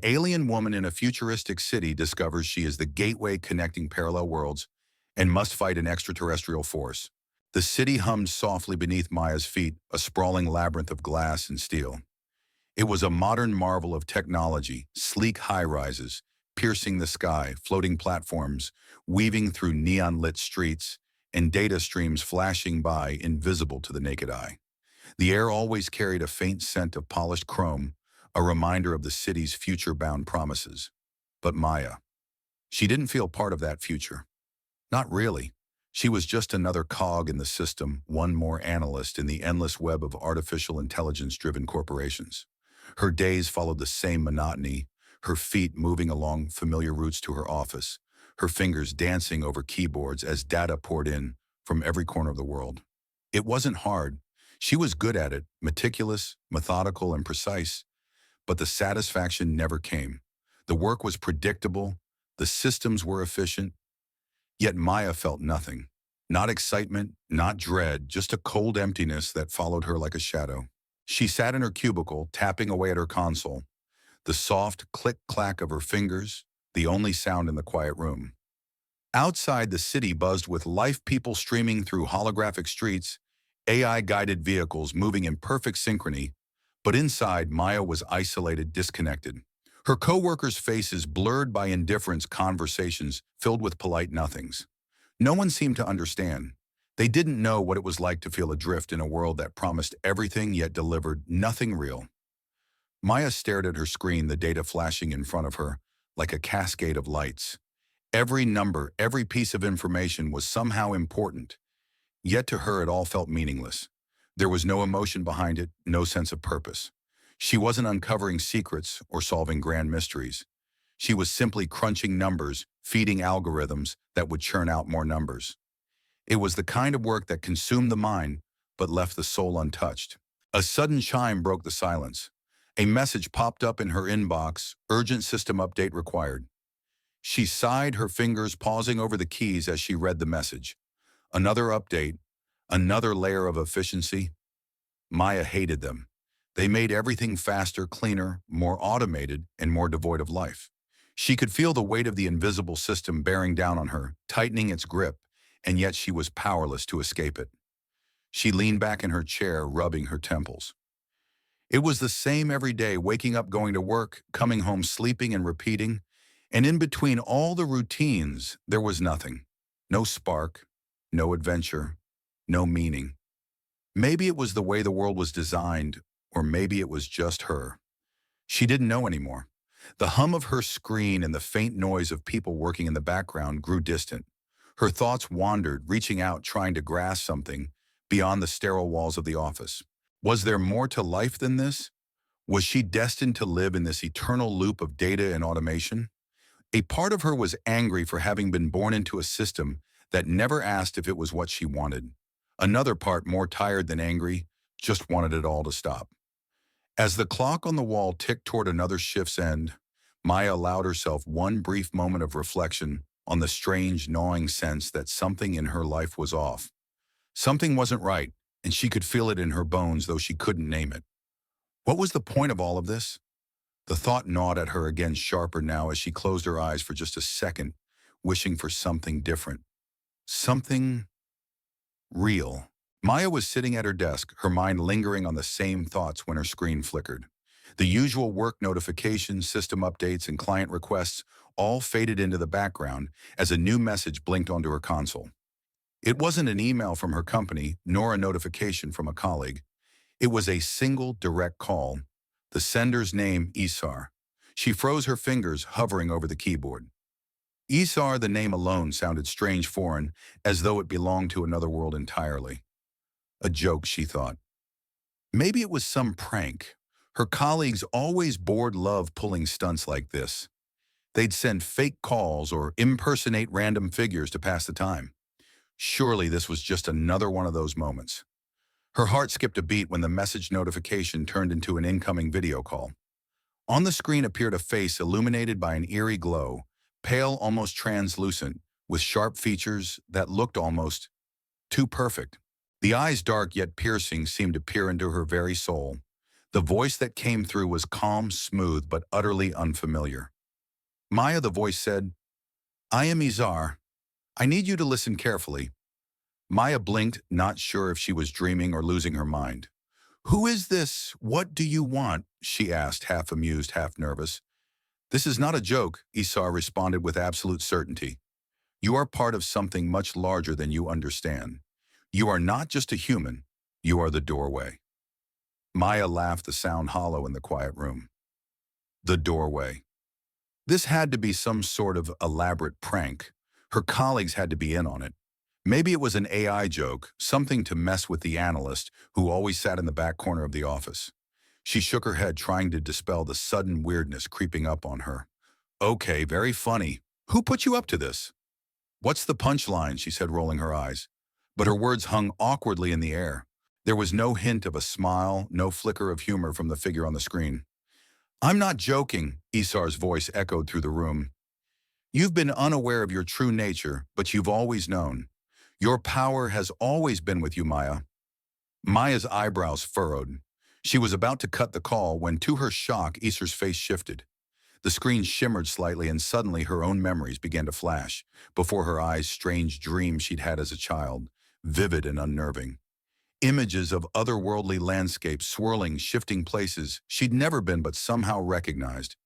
An alien woman in a futuristic city discovers she is the gateway connecting parallel worlds and must fight an extraterrestrial force. The city hummed softly beneath Maya's feet, a sprawling labyrinth of glass and steel. It was a modern marvel of technology, sleek high-rises, piercing the sky, floating platforms, weaving through neon-lit streets, and data streams flashing by invisible to the naked eye. The air always carried a faint scent of polished chrome, a reminder of the city's future-bound promises. But Maya, she didn't feel part of that future. Not really. She was just another cog in the system, one more analyst in the endless web of artificial intelligence-driven corporations. Her days followed the same monotony, her feet moving along familiar routes to her office, her fingers dancing over keyboards as data poured in from every corner of the world. It wasn't hard. She was good at it, meticulous, methodical, and precise, but the satisfaction never came. The work was predictable, the systems were efficient, yet Maya felt nothing. Not excitement, not dread, just a cold emptiness that followed her like a shadow. She sat in her cubicle, tapping away at her console, the soft click-clack of her fingers, the only sound in the quiet room. Outside, the city buzzed with life, people streaming through holographic streets, AI-guided vehicles moving in perfect synchrony, but inside, Maya was isolated, disconnected. Her co-workers' faces blurred by indifference, conversations filled with polite nothings. No one seemed to understand. They didn't know what it was like to feel adrift in a world that promised everything yet delivered nothing real. Maya stared at her screen, the data flashing in front of her like a cascade of lights. Every number, every piece of information was somehow important, yet to her it all felt meaningless. There was no emotion behind it, no sense of purpose. She wasn't uncovering secrets or solving grand mysteries. She was simply crunching numbers, feeding algorithms that would churn out more numbers. It was the kind of work that consumed the mind, but left the soul untouched. A sudden chime broke the silence. A message popped up in her inbox, urgent system update required. She sighed, her fingers pausing over the keys as she read the message. Another update, another layer of efficiency. Maya hated them. They made everything faster, cleaner, more automated, and more devoid of life. She could feel the weight of the invisible system bearing down on her, tightening its grip, and yet she was powerless to escape it. She leaned back in her chair, rubbing her temples. It was the same every day, waking up, going to work, coming home, sleeping, and repeating. And in between all the routines, there was nothing. No spark, no adventure, no meaning. Maybe it was the way the world was designed, or maybe it was just her. She didn't know anymore. The hum of her screen and the faint noise of people working in the background grew distant. Her thoughts wandered, reaching out, trying to grasp something beyond the sterile walls of the office. Was there more to life than this? Was she destined to live in this eternal loop of data and automation? A part of her was angry for having been born into a system that never asked if it was what she wanted. Another part, more tired than angry, just wanted it all to stop. As the clock on the wall ticked toward another shift's end, Maya allowed herself one brief moment of reflection on the strange, gnawing sense that something in her life was off. Something wasn't right, and she could feel it in her bones, though she couldn't name it. What was the point of all of this? The thought gnawed at her again, sharper now as she closed her eyes for just a second, wishing for something different. Something real. Maya was sitting at her desk, her mind lingering on the same thoughts when her screen flickered. The usual work notifications, system updates, and client requests all faded into the background as a new message blinked onto her console. It wasn't an email from her company, nor a notification from a colleague. It was a single direct call. The sender's name, Isar. She froze her fingers, hovering over the keyboard. Isar, the name alone, sounded strange, foreign, as though it belonged to another world entirely. A joke, she thought. Maybe it was some prank. Her colleagues always bored love pulling stunts like this. They'd send fake calls or impersonate random figures to pass the time. Surely this was just another one of those moments. Her heart skipped a beat when the message notification turned into an incoming video call. On the screen appeared a face illuminated by an eerie glow, pale, almost translucent, with sharp features that looked almost too perfect. The eyes, dark yet piercing, seemed to peer into her very soul. The voice that came through was calm, smooth, but utterly unfamiliar. Maya, the voice said, "I am Isar. I need you to listen carefully." Maya blinked, not sure if she was dreaming or losing her mind. "Who is this? What do you want?" she asked, half amused, half nervous. "This is not a joke," Isar responded with absolute certainty. "You are part of something much larger than you understand. You are not just a human, you are the doorway." Maya laughed, the sound hollow in the quiet room. The doorway. This had to be some sort of elaborate prank. Her colleagues had to be in on it. Maybe it was an AI joke, something to mess with the analyst who always sat in the back corner of the office. She shook her head, trying to dispel the sudden weirdness creeping up on her. "Okay, very funny. Who put you up to this?" "What's the punchline?" she said, rolling her eyes. But her words hung awkwardly in the air. There was no hint of a smile, no flicker of humor from the figure on the screen. "I'm not joking," Isar's voice echoed through the room. "You've been unaware of your true nature, but you've always known. Your power has always been with you, Maya." Maya's eyebrows furrowed. She was about to cut the call when, to her shock, Isar's face shifted. The screen shimmered slightly, and suddenly her own memories began to flash. Before her eyes, strange dreams she'd had as a child, vivid and unnerving. Images of otherworldly landscapes, swirling, shifting places she'd never been but somehow recognized.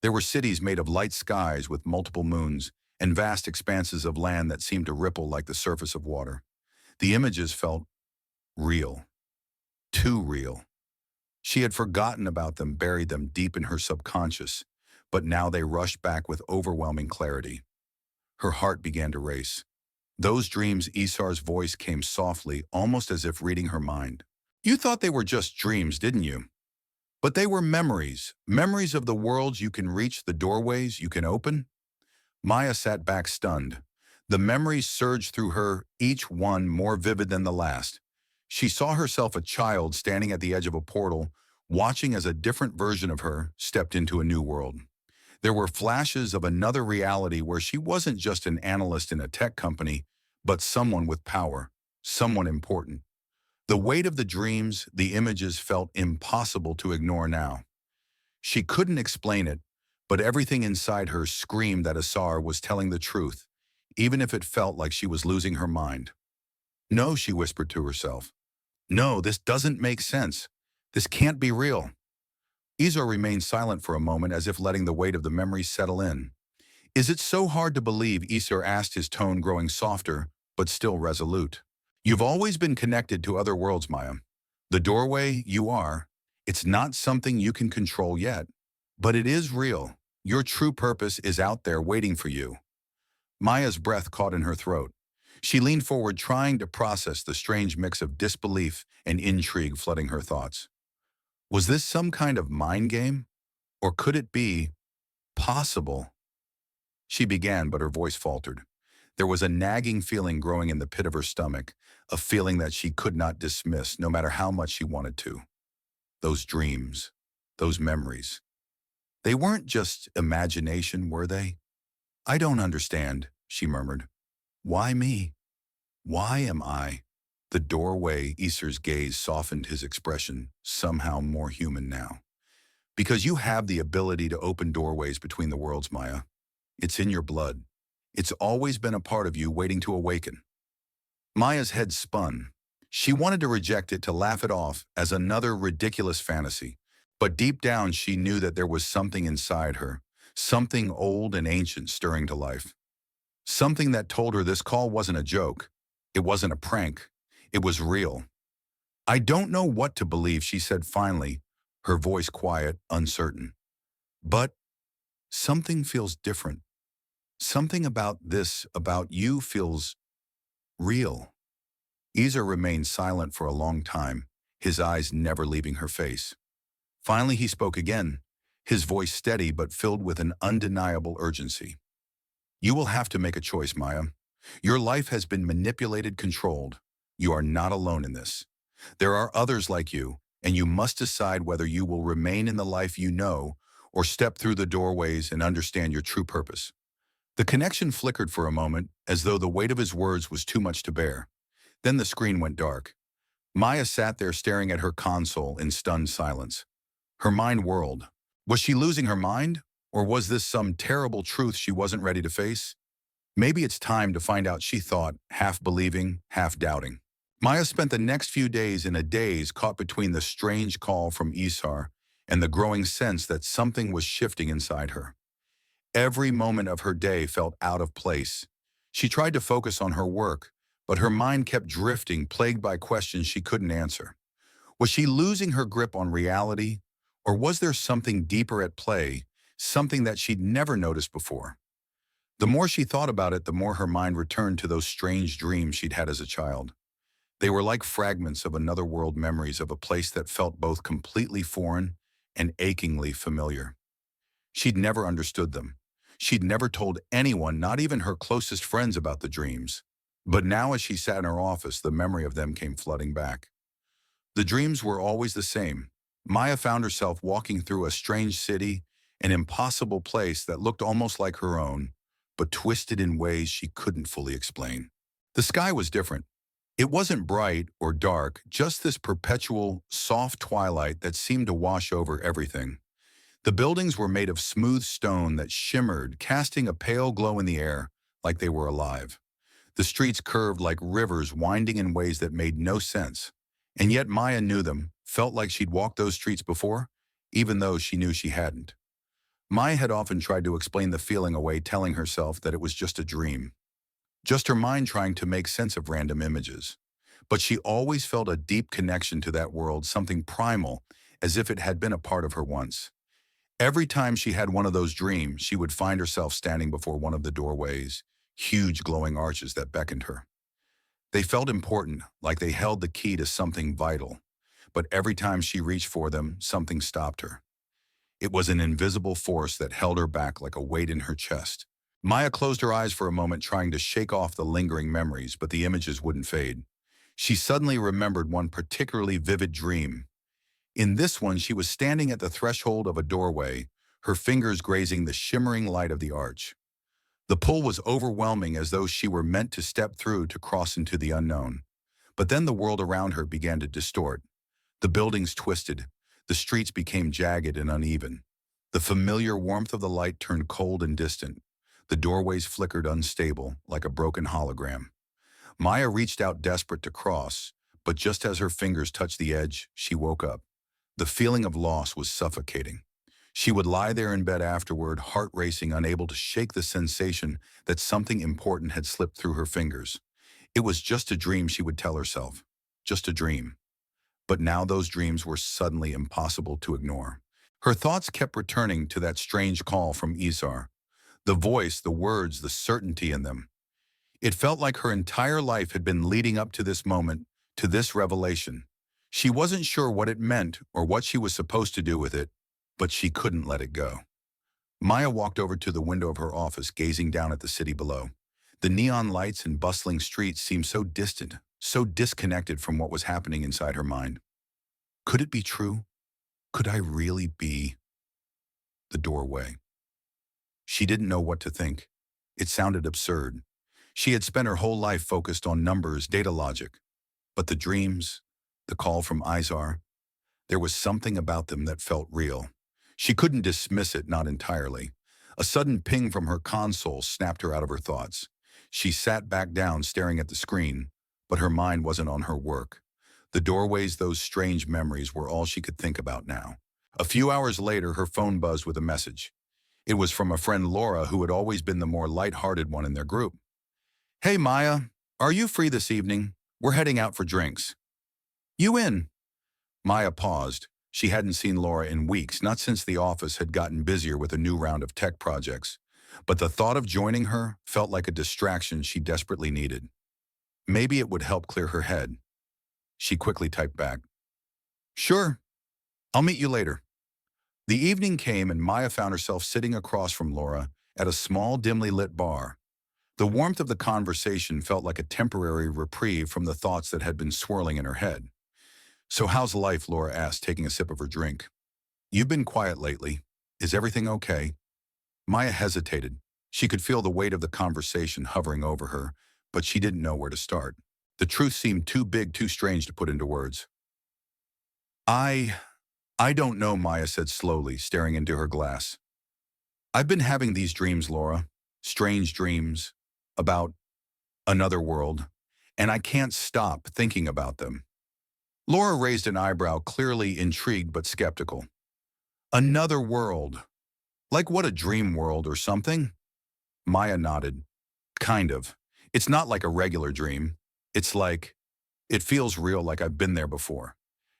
There were cities made of light skies with multiple moons, and vast expanses of land that seemed to ripple like the surface of water. The images felt real. Too real. She had forgotten about them, buried them deep in her subconscious, but now they rushed back with overwhelming clarity. Her heart began to race. Those dreams, Isar's voice came softly, almost as if reading her mind. "You thought they were just dreams, didn't you? But they were memories, memories of the worlds you can reach, the doorways you can open." Maya sat back stunned. The memories surged through her, each one more vivid than the last. She saw herself a child standing at the edge of a portal, watching as a different version of her stepped into a new world. There were flashes of another reality where she wasn't just an analyst in a tech company, but someone with power, someone important. The weight of the dreams, the images felt impossible to ignore now. She couldn't explain it, but everything inside her screamed that Isar was telling the truth, even if it felt like she was losing her mind. "No," she whispered to herself. "No, this doesn't make sense. This can't be real." Isar remained silent for a moment, as if letting the weight of the memories settle in. "Is it so hard to believe?" Isar asked, his tone growing softer, but still resolute. "You've always been connected to other worlds, Maya. The doorway, you are. It's not something you can control yet, but it is real. Your true purpose is out there waiting for you." Maya's breath caught in her throat. She leaned forward, trying to process the strange mix of disbelief and intrigue flooding her thoughts. Was this some kind of mind game? Or could it be possible? She began, but her voice faltered. There was a nagging feeling growing in the pit of her stomach, a feeling that she could not dismiss, no matter how much she wanted to. Those dreams, those memories. They weren't just imagination, were they? "I don't understand," she murmured. "Why me? Why am I?" The doorway, Isar's gaze softened, his expression somehow more human now. "Because you have the ability to open doorways between the worlds, Maya. It's in your blood. It's always been a part of you, waiting to awaken." Maya's head spun. She wanted to reject it, to laugh it off as another ridiculous fantasy. But deep down, she knew that there was something inside her, something old and ancient stirring to life. Something that told her this call wasn't a joke. It wasn't a prank. It was real. "I don't know what to believe," she said finally, her voice quiet, uncertain. "But something feels different. Something about this, about you, feels real." Isar remained silent for a long time, his eyes never leaving her face. Finally, he spoke again, his voice steady but filled with an undeniable urgency. "You will have to make a choice, Maya. Your life has been manipulated, controlled. You are not alone in this. There are others like you, and you must decide whether you will remain in the life you know or step through the doorways and understand your true purpose." The connection flickered for a moment, as though the weight of his words was too much to bear. Then the screen went dark. Maya sat there staring at her console in stunned silence. Her mind whirled. Was she losing her mind? Or was this some terrible truth she wasn't ready to face? Maybe it's time to find out, she thought, half believing, half doubting. Maya spent the next few days in a daze caught between the strange call from Isar and the growing sense that something was shifting inside her. Every moment of her day felt out of place. She tried to focus on her work, but her mind kept drifting, plagued by questions she couldn't answer. Was she losing her grip on reality? Or was there something deeper at play, something that she'd never noticed before? The more she thought about it, the more her mind returned to those strange dreams she'd had as a child. They were like fragments of another world, memories of a place that felt both completely foreign and achingly familiar. She'd never understood them. She'd never told anyone, not even her closest friends, about the dreams. But now, as she sat in her office, the memory of them came flooding back. The dreams were always the same. Maya found herself walking through a strange city, an impossible place that looked almost like her own, but twisted in ways she couldn't fully explain. The sky was different. It wasn't bright or dark, just this perpetual, soft twilight that seemed to wash over everything. The buildings were made of smooth stone that shimmered, casting a pale glow in the air, like they were alive. The streets curved like rivers, winding in ways that made no sense. And yet Maya knew them, felt like she'd walked those streets before, even though she knew she hadn't. Maya had often tried to explain the feeling away, telling herself that it was just a dream, just her mind trying to make sense of random images. But she always felt a deep connection to that world, something primal, as if it had been a part of her once. Every time she had one of those dreams, she would find herself standing before one of the doorways, huge glowing arches that beckoned her. They felt important, like they held the key to something vital. But every time she reached for them, something stopped her. It was an invisible force that held her back like a weight in her chest. Maya closed her eyes for a moment, trying to shake off the lingering memories, but the images wouldn't fade. She suddenly remembered one particularly vivid dream. In this one, she was standing at the threshold of a doorway, her fingers grazing the shimmering light of the arch. The pull was overwhelming, as though she were meant to step through to cross into the unknown. But then the world around her began to distort. The buildings twisted. The streets became jagged and uneven. The familiar warmth of the light turned cold and distant. The doorways flickered, unstable, like a broken hologram. Maya reached out, desperate to cross, but just as her fingers touched the edge, she woke up. The feeling of loss was suffocating. She would lie there in bed afterward, heart racing, unable to shake the sensation that something important had slipped through her fingers. It was just a dream, she would tell herself. Just a dream. But now those dreams were suddenly impossible to ignore. Her thoughts kept returning to that strange call from Isar. The voice, the words, the certainty in them. It felt like her entire life had been leading up to this moment, to this revelation. She wasn't sure what it meant or what she was supposed to do with it, but she couldn't let it go. Maya walked over to the window of her office, gazing down at the city below. The neon lights and bustling streets seemed so distant, so disconnected from what was happening inside her mind. Could it be true? Could I really be? The doorway. She didn't know what to think. It sounded absurd. She had spent her whole life focused on numbers, data logic. But the dreams, the call from Isar, there was something about them that felt real. She couldn't dismiss it, not entirely. A sudden ping from her console snapped her out of her thoughts. She sat back down, staring at the screen, but her mind wasn't on her work. The doorways, those strange memories, were all she could think about now. A few hours later, her phone buzzed with a message. It was from a friend, Laura, who had always been the more lighthearted one in their group. "Hey, Maya, are you free this evening? We're heading out for drinks." "You in?" Maya paused. She hadn't seen Laura in weeks, not since the office had gotten busier with a new round of tech projects. But the thought of joining her felt like a distraction she desperately needed. Maybe it would help clear her head. She quickly typed back, "Sure, I'll meet you later." The evening came and Maya found herself sitting across from Laura at a small, dimly lit bar. The warmth of the conversation felt like a temporary reprieve from the thoughts that had been swirling in her head. "So how's life?" Laura asked, taking a sip of her drink. "You've been quiet lately. Is everything okay?" Maya hesitated. She could feel the weight of the conversation hovering over her, but she didn't know where to start. The truth seemed too big, too strange to put into words. I... I don't know, Maya said slowly, staring into her glass. I've been having these dreams, Laura. Strange dreams. About another world. And I can't stop thinking about them. Laura raised an eyebrow, clearly intrigued but skeptical. Another world. Like what, a dream world or something? Maya nodded. Kind of. It's not like a regular dream. It's like, it feels real, like I've been there before.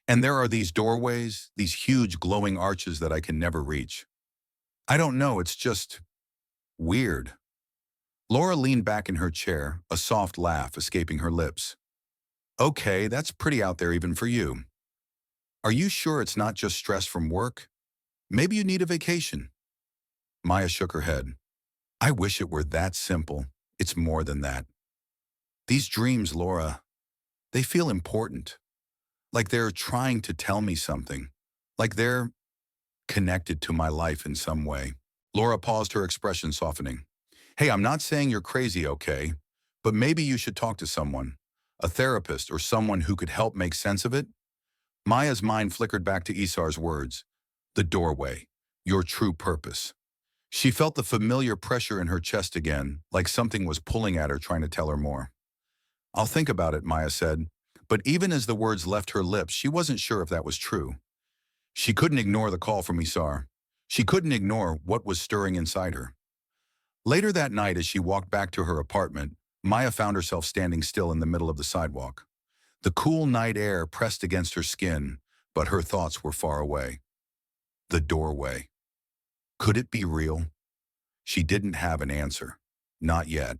And there are these doorways, these huge glowing arches that I can never reach. I don't know, it's just weird. Laura leaned back in her chair, a soft laugh escaping her lips. Okay, that's pretty out there even for you. Are you sure it's not just stress from work? Maybe you need a vacation. Maya shook her head. I wish it were that simple. It's more than that. These dreams, Laura, they feel important. Like they're trying to tell me something. Like they're connected to my life in some way. Laura paused, her expression softening. Hey, I'm not saying you're crazy, okay? But maybe you should talk to someone. A therapist or someone who could help make sense of it? Maya's mind flickered back to Isar's words. The doorway. Your true purpose. She felt the familiar pressure in her chest again, like something was pulling at her, trying to tell her more. I'll think about it, Maya said. But even as the words left her lips, she wasn't sure if that was true. She couldn't ignore the call from Isar. She couldn't ignore what was stirring inside her. Later that night, as she walked back to her apartment, Maya found herself standing still in the middle of the sidewalk. The cool night air pressed against her skin, but her thoughts were far away. The doorway. Could it be real? She didn't have an answer. Not yet.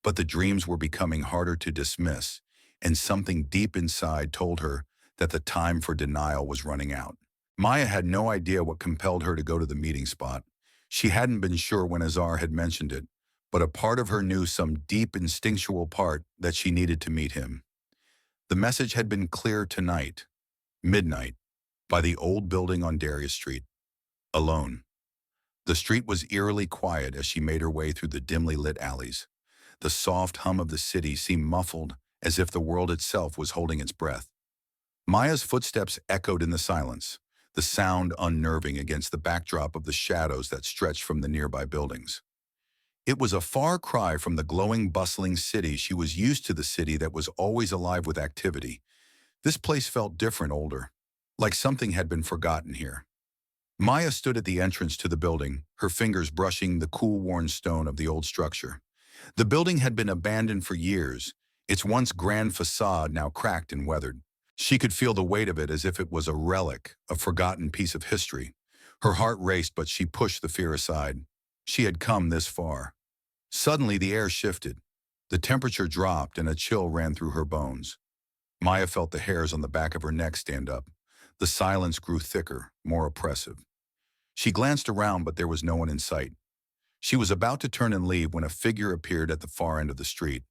But the dreams were becoming harder to dismiss, and something deep inside told her that the time for denial was running out. Maya had no idea what compelled her to go to the meeting spot. She hadn't been sure when Isar had mentioned it, but a part of her knew, some deep instinctual part, that she needed to meet him. The message had been clear tonight, midnight, by the old building on Darius Street. Alone. The street was eerily quiet as she made her way through the dimly lit alleys. The soft hum of the city seemed muffled, as if the world itself was holding its breath. Maya's footsteps echoed in the silence, the sound unnerving against the backdrop of the shadows that stretched from the nearby buildings. It was a far cry from the glowing, bustling city. She was used to the city that was always alive with activity. This place felt different, older, like something had been forgotten here. Maya stood at the entrance to the building, her fingers brushing the cool, worn stone of the old structure. The building had been abandoned for years, its once grand facade now cracked and weathered. She could feel the weight of it as if it was a relic, a forgotten piece of history. Her heart raced, but she pushed the fear aside. She had come this far. Suddenly, the air shifted. The temperature dropped and a chill ran through her bones. Maya felt the hairs on the back of her neck stand up. The silence grew thicker, more oppressive. She glanced around, but there was no one in sight. She was about to turn and leave when a figure appeared at the far end of the street.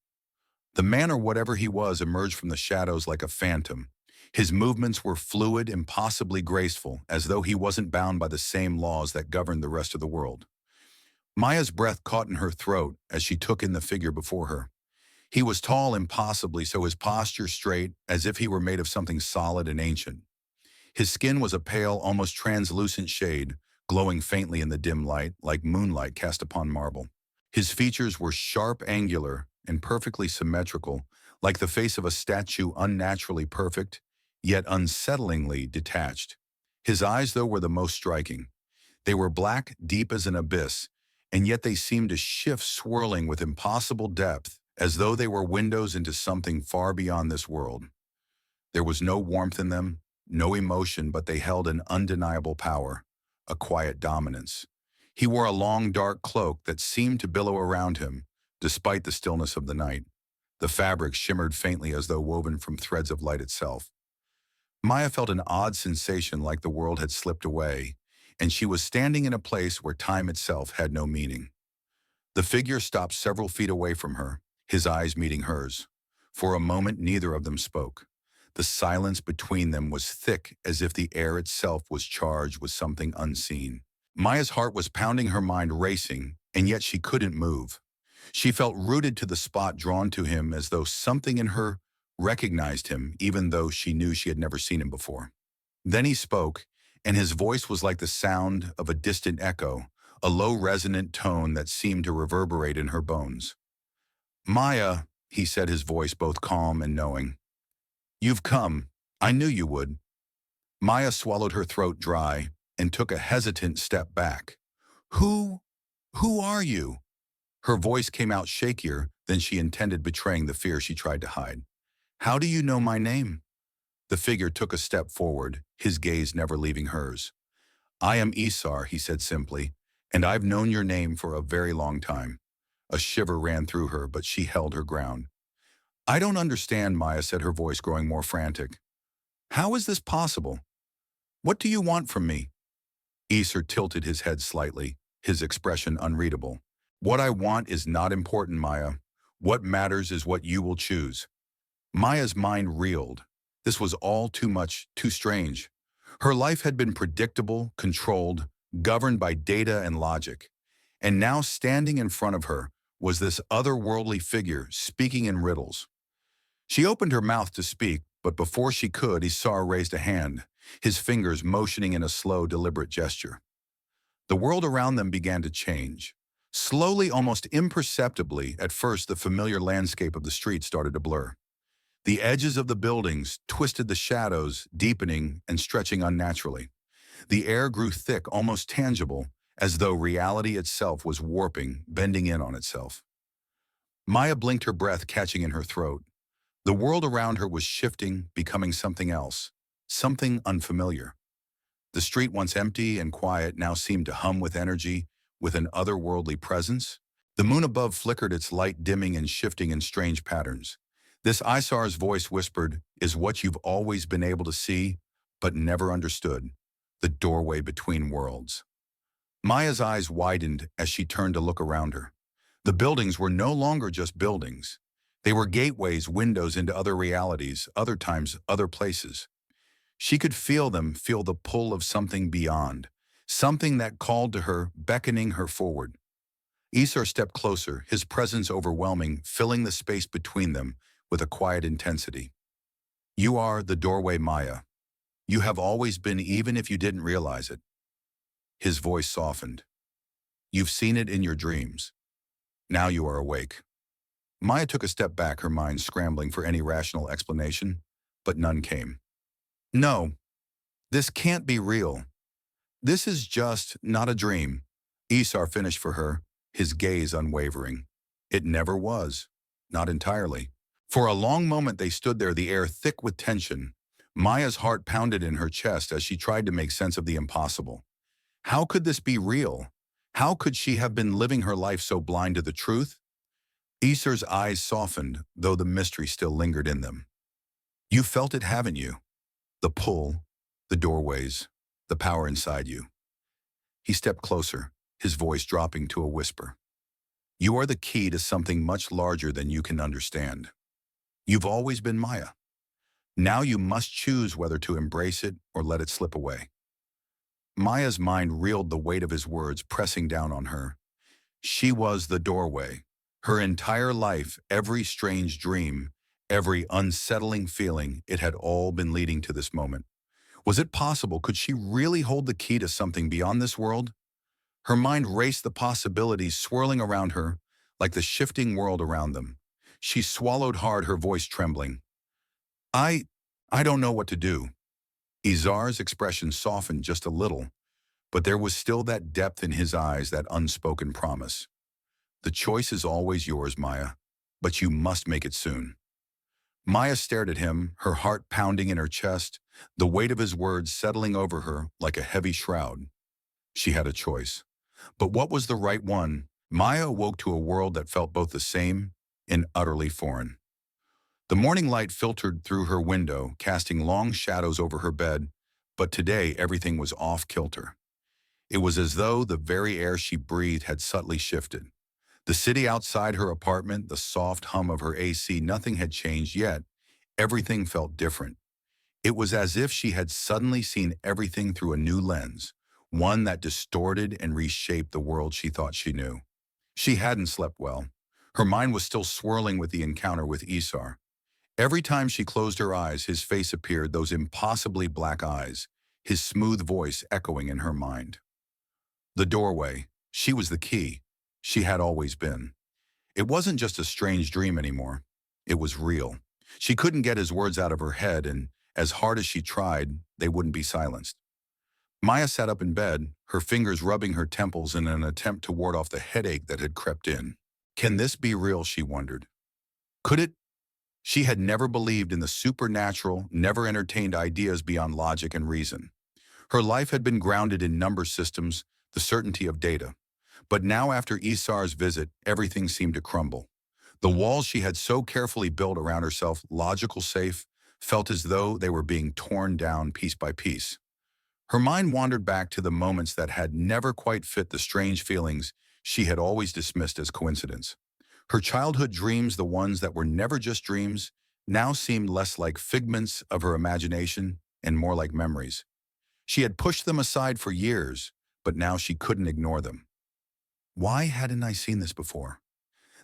The man, or whatever he was, emerged from the shadows like a phantom. His movements were fluid, impossibly graceful, as though he wasn't bound by the same laws that governed the rest of the world. Maya's breath caught in her throat as she took in the figure before her. He was tall, impossibly so, his posture straight, as if he were made of something solid and ancient. His skin was a pale, almost translucent shade, glowing faintly in the dim light, like moonlight cast upon marble. His features were sharp, angular, and perfectly symmetrical, like the face of a statue, unnaturally perfect, yet unsettlingly detached. His eyes, though, were the most striking. They were black, deep as an abyss, and yet they seemed to shift, swirling with impossible depth, as though they were windows into something far beyond this world. There was no warmth in them, no emotion, but they held an undeniable power, a quiet dominance. He wore a long, dark cloak that seemed to billow around him, despite the stillness of the night. The fabric shimmered faintly as though woven from threads of light itself. Maya felt an odd sensation, like the world had slipped away, and she was standing in a place where time itself had no meaning. The figure stopped several feet away from her, his eyes meeting hers. For a moment, neither of them spoke. The silence between them was thick, as if the air itself was charged with something unseen. Maya's heart was pounding, her mind racing, and yet she couldn't move. She felt rooted to the spot, drawn to him as though something in her recognized him even though she knew she had never seen him before. Then he spoke, and his voice was like the sound of a distant echo, a low resonant tone that seemed to reverberate in her bones. Maya, he said, his voice both calm and knowing. You've come. I knew you would. Maya swallowed her throat dry and took a hesitant step back. Who? Who are you? Her voice came out shakier than she intended, betraying the fear she tried to hide. How do you know my name? The figure took a step forward, his gaze never leaving hers. I am Isar, he said simply, and I've known your name for a very long time. A shiver ran through her, but she held her ground. I don't understand, Maya said, her voice growing more frantic. How is this possible? What do you want from me? Isar tilted his head slightly, his expression unreadable. What I want is not important, Maya. What matters is what you will choose. Maya's mind reeled. This was all too much, too strange. Her life had been predictable, controlled, governed by data and logic. And now standing in front of her was this otherworldly figure speaking in riddles. She opened her mouth to speak, but before she could, Isar raised a hand, his fingers motioning in a slow, deliberate gesture. The world around them began to change. Slowly, almost imperceptibly, at first the familiar landscape of the street started to blur. The edges of the buildings twisted, the shadows deepening and stretching unnaturally. The air grew thick, almost tangible, as though reality itself was warping, bending in on itself. Maya blinked, her breath catching in her throat. The world around her was shifting, becoming something else, something unfamiliar. The street, once empty and quiet, now seemed to hum with energy, with an otherworldly presence. The moon above flickered, its light dimming and shifting in strange patterns. This Isar's voice whispered, is what you've always been able to see, but never understood. The doorway between worlds. Maya's eyes widened as she turned to look around her. The buildings were no longer just buildings. They were gateways, windows into other realities, other times, other places. She could feel them, feel the pull of something beyond, something that called to her, beckoning her forward. Isar stepped closer, his presence overwhelming, filling the space between them with a quiet intensity. You are the doorway, Maya. You have always been, even if you didn't realize it. His voice softened. You've seen it in your dreams. Now you are awake. Maya took a step back, her mind scrambling for any rational explanation, but none came. No, this can't be real. This is just not a dream. Isar finished for her, his gaze unwavering. It never was. Not entirely. For a long moment they stood there, the air thick with tension. Maya's heart pounded in her chest as she tried to make sense of the impossible. How could this be real? How could she have been living her life so blind to the truth? Isar's eyes softened, though the mystery still lingered in them. You felt it, haven't you? The pull, the doorways, the power inside you. He stepped closer, his voice dropping to a whisper. You are the key to something much larger than you can understand. You've always been Maya. Now you must choose whether to embrace it or let it slip away. Maya's mind reeled, the weight of his words pressing down on her. She was the doorway. Her entire life, every strange dream, every unsettling feeling, it had all been leading to this moment. Was it possible? Could she really hold the key to something beyond this world? Her mind raced, the possibilities swirling around her like the shifting world around them. She swallowed hard, her voice trembling. I don't know what to do. Isar's expression softened just a little, but there was still that depth in his eyes, that unspoken promise. The choice is always yours, Maya, but you must make it soon. Maya stared at him, her heart pounding in her chest, the weight of his words settling over her like a heavy shroud. She had a choice. But what was the right one? Maya awoke to a world that felt both the same and utterly foreign. The morning light filtered through her window, casting long shadows over her bed, but today everything was off-kilter. It was as though the very air she breathed had subtly shifted. The city outside her apartment, the soft hum of her AC, nothing had changed yet. Everything felt different. It was as if she had suddenly seen everything through a new lens, one that distorted and reshaped the world she thought she knew. She hadn't slept well. Her mind was still swirling with the encounter with Isar. Every time she closed her eyes, his face appeared, those impossibly black eyes, his smooth voice echoing in her mind. The doorway. She was the key. She had always been. It wasn't just a strange dream anymore. It was real. She couldn't get his words out of her head, and as hard as she tried, they wouldn't be silenced. Maya sat up in bed, her fingers rubbing her temples in an attempt to ward off the headache that had crept in. Can this be real, she wondered. Could it? She had never believed in the supernatural, never entertained ideas beyond logic and reason. Her life had been grounded in number systems, the certainty of data. But now after Isar's visit, everything seemed to crumble. The walls she had so carefully built around herself, logical safe, felt as though they were being torn down piece by piece. Her mind wandered back to the moments that had never quite fit the strange feelings she had always dismissed as coincidence. Her childhood dreams, the ones that were never just dreams, now seemed less like figments of her imagination and more like memories. She had pushed them aside for years, but now she couldn't ignore them. Why hadn't I seen this before?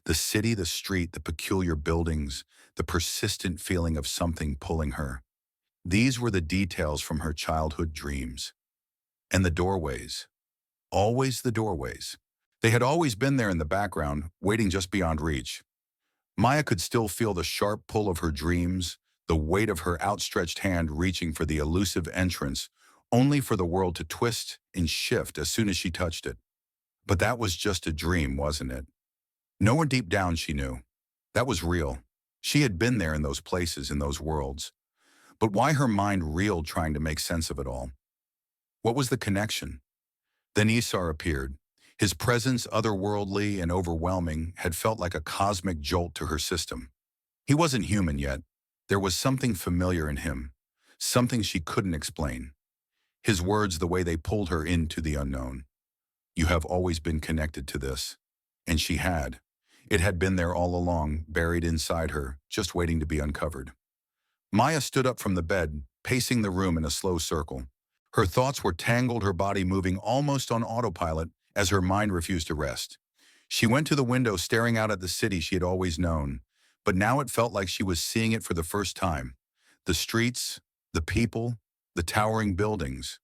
The city, the street, the peculiar buildings, the persistent feeling of something pulling her. These were the details from her childhood dreams. And the doorways. Always the doorways. They had always been there in the background, waiting just beyond reach. Maya could still feel the sharp pull of her dreams, the weight of her outstretched hand reaching for the elusive entrance, only for the world to twist and shift as soon as she touched it. But that was just a dream, wasn't it? Nowhere deep down she knew. That was real. She had been there in those places, in those worlds. But why her mind reeled trying to make sense of it all? What was the connection? Then Isar appeared. His presence, otherworldly and overwhelming, had felt like a cosmic jolt to her system. He wasn't human yet. There was something familiar in him, something she couldn't explain. His words, the way they pulled her into the unknown. You have always been connected to this. And she had. It had been there all along, buried inside her, just waiting to be uncovered. Maya stood up from the bed, pacing the room in a slow circle. Her thoughts were tangled, her body moving almost on autopilot as her mind refused to rest. She went to the window, staring out at the city she had always known, but now it felt like she was seeing it for the first time. The streets, the people, the towering buildings.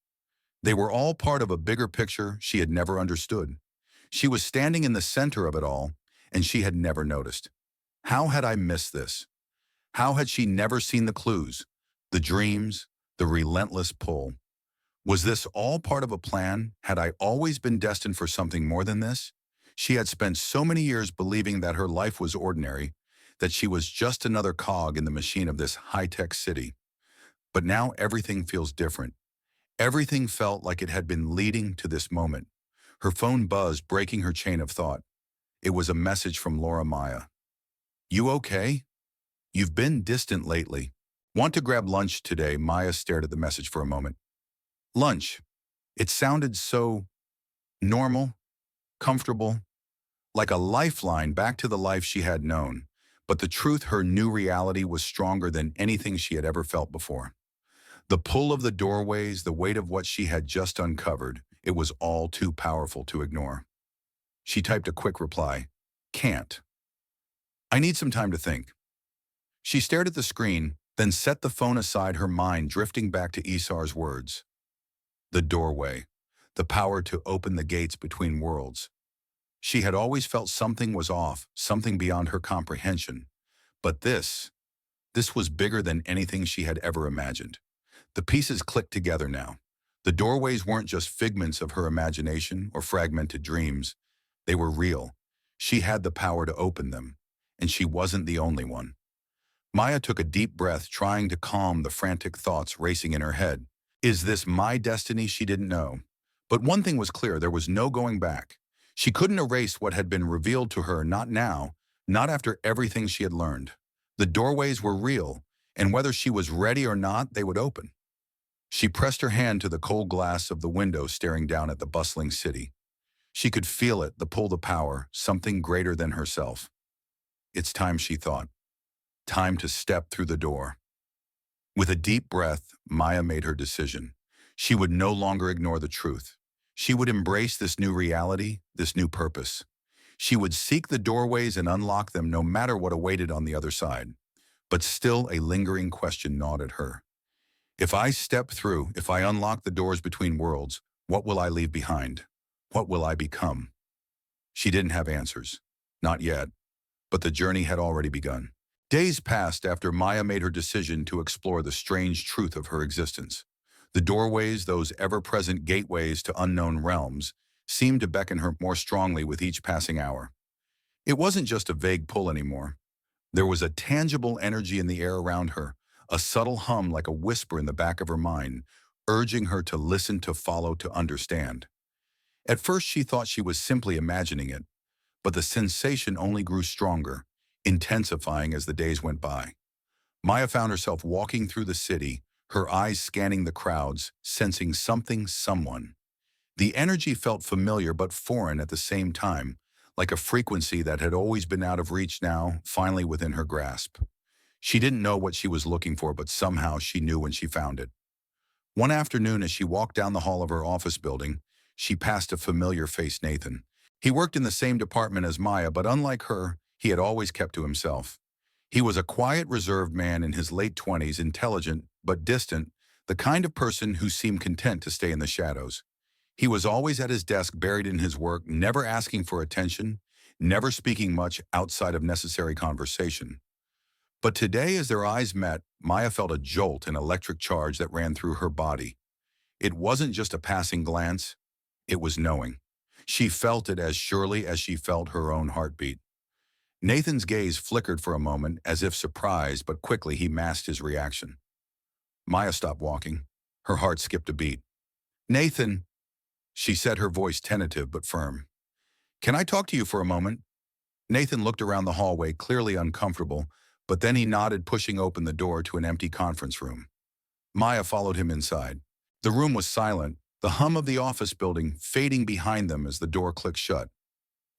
They were all part of a bigger picture she had never understood. She was standing in the center of it all, and she had never noticed. How had I missed this? How had she never seen the clues, the dreams, the relentless pull? Was this all part of a plan? Had I always been destined for something more than this? She had spent so many years believing that her life was ordinary, that she was just another cog in the machine of this high-tech city. But now everything feels different. Everything felt like it had been leading to this moment. Her phone buzzed, breaking her chain of thought. It was a message from Laura Maya. You okay? You've been distant lately. Want to grab lunch today? Maya stared at the message for a moment. Lunch. It sounded so normal, comfortable, like a lifeline back to the life she had known. But the truth, her new reality was stronger than anything she had ever felt before. The pull of the doorways, the weight of what she had just uncovered, it was all too powerful to ignore. She typed a quick reply. Can't. I need some time to think. She stared at the screen, then set the phone aside, her mind drifting back to Isar's words. The doorway. The power to open the gates between worlds. She had always felt something was off, something beyond her comprehension. But this was bigger than anything she had ever imagined. The pieces clicked together now. The doorways weren't just figments of her imagination or fragmented dreams. They were real. She had the power to open them, and she wasn't the only one. Maya took a deep breath, trying to calm the frantic thoughts racing in her head. Is this my destiny? She didn't know. But one thing was clear, there was no going back. She couldn't erase what had been revealed to her, not now, not after everything she had learned. The doorways were real, and whether she was ready or not, they would open. She pressed her hand to the cold glass of the window, staring down at the bustling city. She could feel it, the pull, the power, something greater than herself. It's time, she thought. Time to step through the door. With a deep breath, Maya made her decision. She would no longer ignore the truth. She would embrace this new reality, this new purpose. She would seek the doorways and unlock them no matter what awaited on the other side. But still a lingering question gnawed at her. If I step through, if I unlock the doors between worlds, what will I leave behind? What will I become? She didn't have answers. Not yet. But the journey had already begun. Days passed after Maya made her decision to explore the strange truth of her existence. The doorways, those ever-present gateways to unknown realms, seemed to beckon her more strongly with each passing hour. It wasn't just a vague pull anymore. There was a tangible energy in the air around her, a subtle hum like a whisper in the back of her mind, urging her to listen, to follow, to understand. At first she thought she was simply imagining it, but the sensation only grew stronger, intensifying as the days went by. Maya found herself walking through the city, her eyes scanning the crowds, sensing something, someone. The energy felt familiar but foreign at the same time, like a frequency that had always been out of reach now, finally within her grasp. She didn't know what she was looking for, but somehow she knew when she found it. One afternoon, as she walked down the hall of her office building, she passed a familiar face, Nathan. He worked in the same department as Maya, but unlike her, he had always kept to himself. He was a quiet, reserved man in his late 20s, intelligent but distant, the kind of person who seemed content to stay in the shadows. He was always at his desk, buried in his work, never asking for attention, never speaking much outside of necessary conversation. But today, as their eyes met, Maya felt a jolt, an electric charge that ran through her body. It wasn't just a passing glance, it was knowing. She felt it as surely as she felt her own heartbeat. Nathan's gaze flickered for a moment, as if surprised, but quickly he masked his reaction. Maya stopped walking. Her heart skipped a beat. "Nathan," she said, her voice tentative but firm. "Can I talk to you for a moment?" Nathan looked around the hallway, clearly uncomfortable, but then he nodded, pushing open the door to an empty conference room. Maya followed him inside. The room was silent, the hum of the office building fading behind them as the door clicked shut.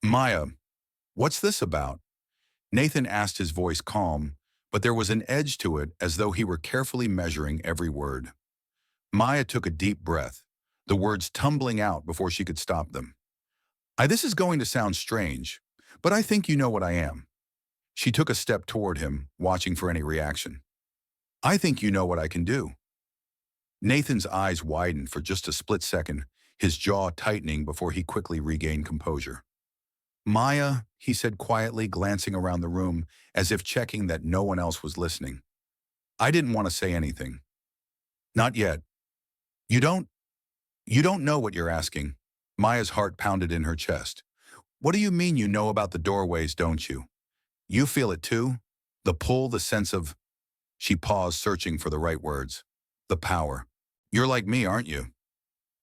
"Maya, what's this about?" Nathan asked, his voice calm, but there was an edge to it, as though he were carefully measuring every word. Maya took a deep breath, the words tumbling out before she could stop them. This is going to sound strange, but I think you know what I am." She took a step toward him, watching for any reaction. "I think you know what I can do." Nathan's eyes widened for just a split second, his jaw tightening before he quickly regained composure. "Maya," he said quietly, glancing around the room as if checking that no one else was listening. "I didn't want to say anything. Not yet. You don't know what you're asking." Maya's heart pounded in her chest. "What do you mean you know about the doorways, don't you? You feel it too? The pull, the sense of—" She paused, searching for the right words. "The power. You're like me, aren't you?"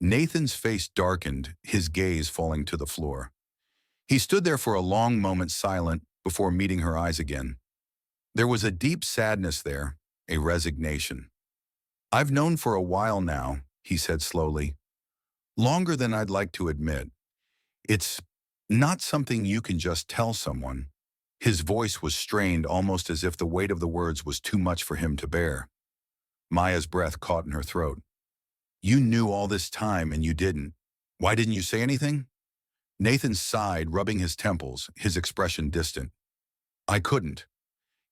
Nathan's face darkened, his gaze falling to the floor. He stood there for a long moment, silent, before meeting her eyes again. There was a deep sadness there, a resignation. "I've known for a while now," he said slowly. "Longer than I'd like to admit. It's not something you can just tell someone." His voice was strained, almost as if the weight of the words was too much for him to bear. Maya's breath caught in her throat. "You knew all this time and you didn't. Why didn't you say anything?" Nathan sighed, rubbing his temples, his expression distant. "I couldn't.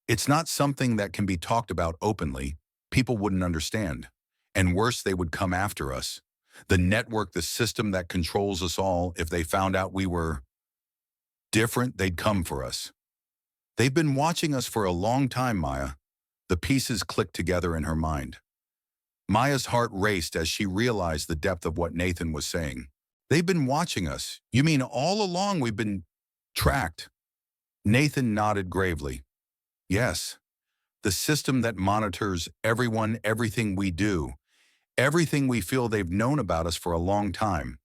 It's not something that can be talked about openly. People wouldn't understand. And worse, they would come after us. The network, the system that controls us all, if they found out we were different, they'd come for us. They've been watching us for a long time, Maya." The pieces clicked together in her mind. Maya's heart raced as she realized the depth of what Nathan was saying. "They've been watching us. You mean all along we've been tracked?" Nathan nodded gravely. "Yes. The system that monitors everyone, everything we do, everything we feel. They've known about us for a long time.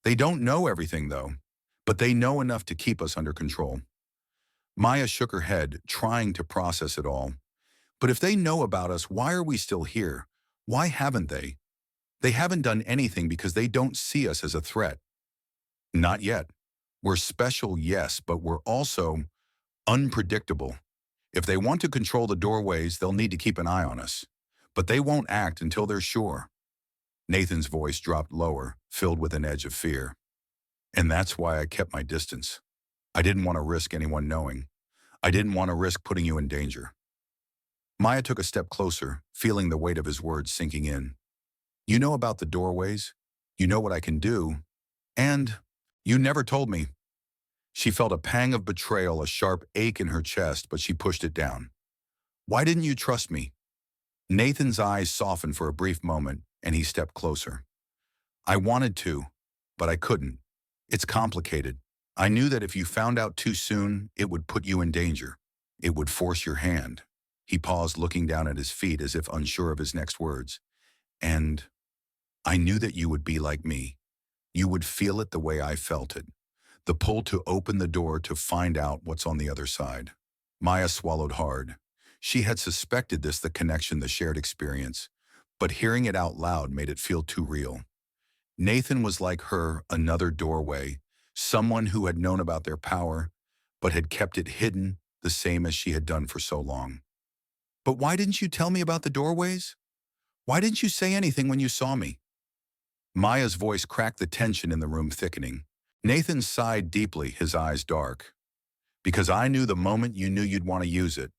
They don't know everything, though, but they know enough to keep us under control." Maya shook her head, trying to process it all. "But if they know about us, why are we still here? Why haven't they? They haven't done anything because they don't see us as a threat." "Not yet. We're special, yes, but we're also unpredictable. If they want to control the doorways, they'll need to keep an eye on us. But they won't act until they're sure." Nathan's voice dropped lower, filled with an edge of fear. "And that's why I kept my distance. I didn't want to risk anyone knowing. I didn't want to risk putting you in danger." Maya took a step closer, feeling the weight of his words sinking in. You know about the doorways? You know what I can do? And you never told me. She felt a pang of betrayal, a sharp ache in her chest, but she pushed it down. Why didn't you trust me? Nathan's eyes softened for a brief moment, and he stepped closer. I wanted to, but I couldn't. It's complicated. I knew that if you found out too soon, it would put you in danger. It would force your hand. He paused, looking down at his feet as if unsure of his next words. And I knew that you would be like me. You would feel it the way I felt it. The pull to open the door to find out what's on the other side. Maya swallowed hard. She had suspected this, the connection, the shared experience, but hearing it out loud made it feel too real. Nathan was like her, another doorway, someone who had known about their power, but had kept it hidden, the same as she had done for so long. But why didn't you tell me about the doorways? Why didn't you say anything when you saw me? Maya's voice cracked, the tension in the room thickening. Nathan sighed deeply, his eyes dark. Because I knew the moment you knew you'd want to use it.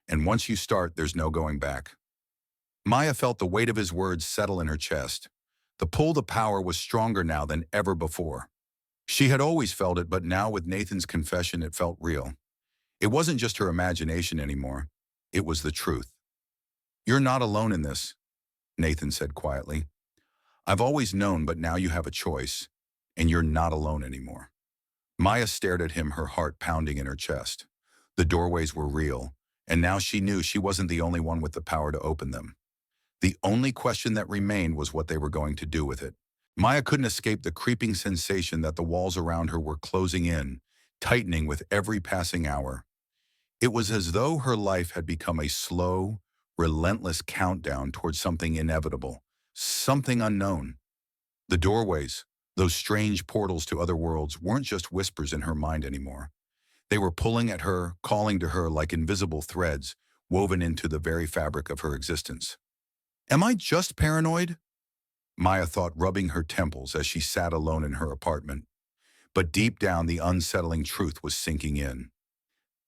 And once you start, there's no going back. Maya felt the weight of his words settle in her chest. The pull to power was stronger now than ever before. She had always felt it, but now with Nathan's confession, it felt real. It wasn't just her imagination anymore. It was the truth. You're not alone in this, Nathan said quietly. I've always known, but now you have a choice, and you're not alone anymore. Maya stared at him, her heart pounding in her chest. The doorways were real, and now she knew she wasn't the only one with the power to open them. The only question that remained was what they were going to do with it. Maya couldn't escape the creeping sensation that the walls around her were closing in, tightening with every passing hour. It was as though her life had become a slow, relentless countdown towards something inevitable, something unknown. The doorways, those strange portals to other worlds, weren't just whispers in her mind anymore. They were pulling at her, calling to her like invisible threads woven into the very fabric of her existence. Am I just paranoid? Maya thought, rubbing her temples as she sat alone in her apartment. But deep down, the unsettling truth was sinking in.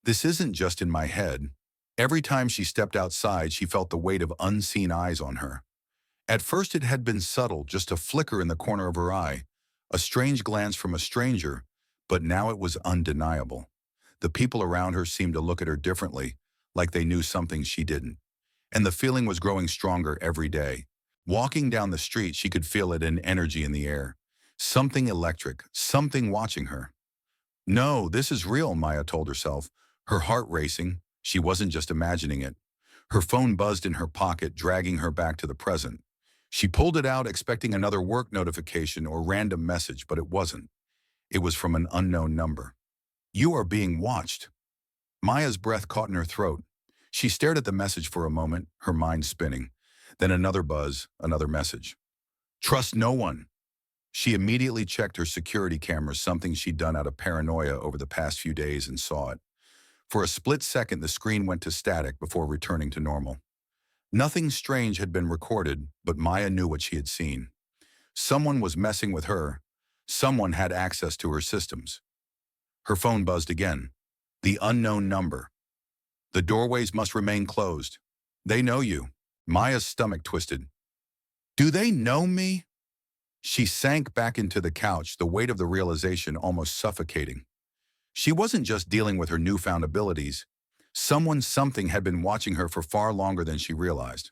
This isn't just in my head. Every time she stepped outside, she felt the weight of unseen eyes on her. At first it had been subtle, just a flicker in the corner of her eye, a strange glance from a stranger, but now it was undeniable. The people around her seemed to look at her differently, like they knew something she didn't. And the feeling was growing stronger every day. Walking down the street, she could feel it, an energy in the air. Something electric, something watching her. No, this is real, Maya told herself, her heart racing. She wasn't just imagining it. Her phone buzzed in her pocket, dragging her back to the present. She pulled it out, expecting another work notification or random message, but it wasn't. It was from an unknown number. You are being watched. Maya's breath caught in her throat. She stared at the message for a moment, her mind spinning. Then another buzz, another message. Trust no one. She immediately checked her security cameras, something she'd done out of paranoia over the past few days, and saw it. For a split second, the screen went to static before returning to normal. Nothing strange had been recorded, but Maya knew what she had seen. Someone was messing with her. Someone had access to her systems. Her phone buzzed again. The unknown number. The doorways must remain closed. They know you. Maya's stomach twisted. Do they know me? She sank back into the couch, the weight of the realization almost suffocating. She wasn't just dealing with her newfound abilities. Something had been watching her for far longer than she realized.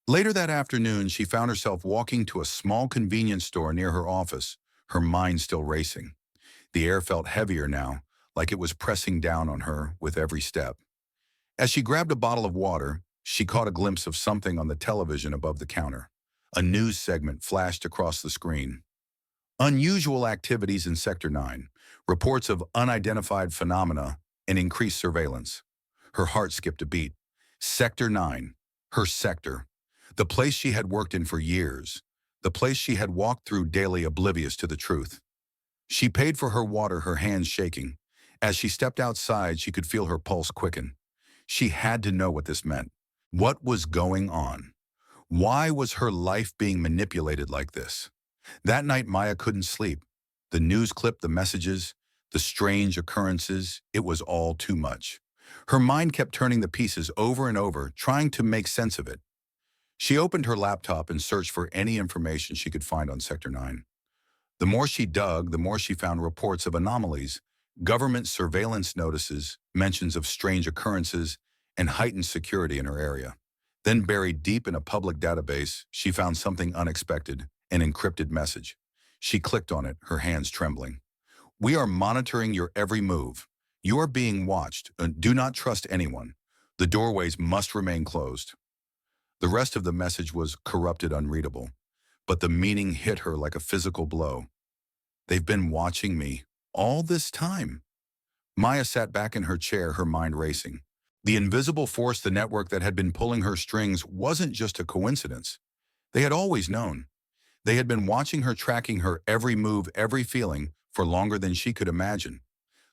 Later that afternoon, she found herself walking to a small convenience store near her office, her mind still racing. The air felt heavier now, like it was pressing down on her with every step. As she grabbed a bottle of water, she caught a glimpse of something on the television above the counter. A news segment flashed across the screen. Unusual activities in Sector 9, reports of unidentified phenomena and increased surveillance. Her heart skipped a beat. Sector 9, her sector. The place she had worked in for years. The place she had walked through daily, oblivious to the truth. She paid for her water, her hands shaking. As she stepped outside, she could feel her pulse quicken. She had to know what this meant. What was going on? Why was her life being manipulated like this? That night, Maya couldn't sleep. The news clip, the messages, the strange occurrences, it was all too much. Her mind kept turning the pieces over and over, trying to make sense of it. She opened her laptop and searched for any information she could find on Sector 9. The more she dug, the more she found reports of anomalies, government surveillance notices, mentions of strange occurrences, and heightened security in her area. Then buried deep in a public database, she found something unexpected, an encrypted message. She clicked on it, her hands trembling. "We are monitoring your every move. You are being watched. Do not trust anyone. The doorways must remain closed." The rest of the message was corrupted, unreadable, but the meaning hit her like a physical blow. They've been watching me all this time. Maya sat back in her chair, her mind racing. The invisible force, the network that had been pulling her strings, wasn't just a coincidence. They had always known. They had been watching her, tracking her every move, every feeling, for longer than she could imagine.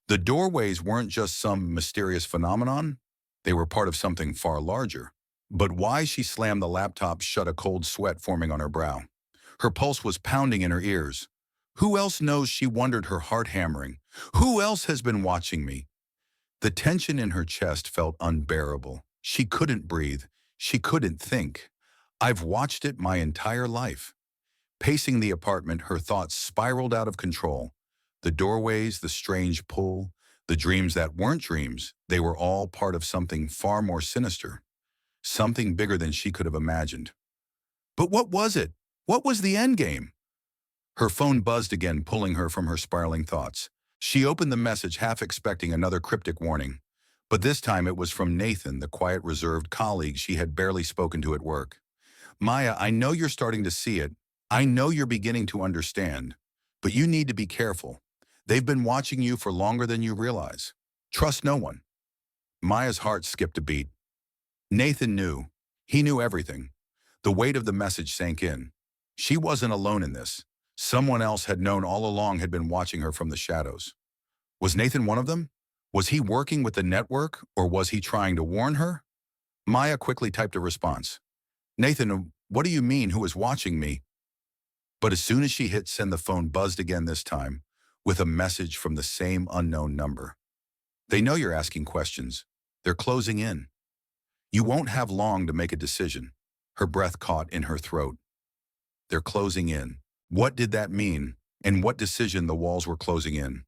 The doorways weren't just some mysterious phenomenon. They were part of something far larger. But why? She slammed the laptop shut, a cold sweat forming on her brow. Her pulse was pounding in her ears. Who else knows? She wondered, her heart hammering. Who else has been watching me? The tension in her chest felt unbearable. She couldn't breathe. She couldn't think. I've watched it my entire life. Pacing the apartment, her thoughts spiraled out of control. The doorways, the strange pull, the dreams that weren't dreams, they were all part of something far more sinister. Something bigger than she could have imagined. But what was it? What was the end game? Her phone buzzed again, pulling her from her spiraling thoughts. She opened the message, half expecting another cryptic warning. But this time it was from Nathan, the quiet, reserved colleague she had barely spoken to at work. "Maya, I know you're starting to see it. I know you're beginning to understand. But you need to be careful. They've been watching you for longer than you realize. Trust no one." Maya's heart skipped a beat. Nathan knew. He knew everything. The weight of the message sank in. She wasn't alone in this. Someone else had known all along, had been watching her from the shadows. Was Nathan one of them? Was he working with the network, or was he trying to warn her? Maya quickly typed a response. "Nathan, what do you mean, who is watching me?" But as soon as she hit send, the phone buzzed again, this time with a message from the same unknown number. "They know you're asking questions. They're closing in. You won't have long to make a decision." Her breath caught in her throat. They're closing in. What did that mean? And what decision? The walls were closing in.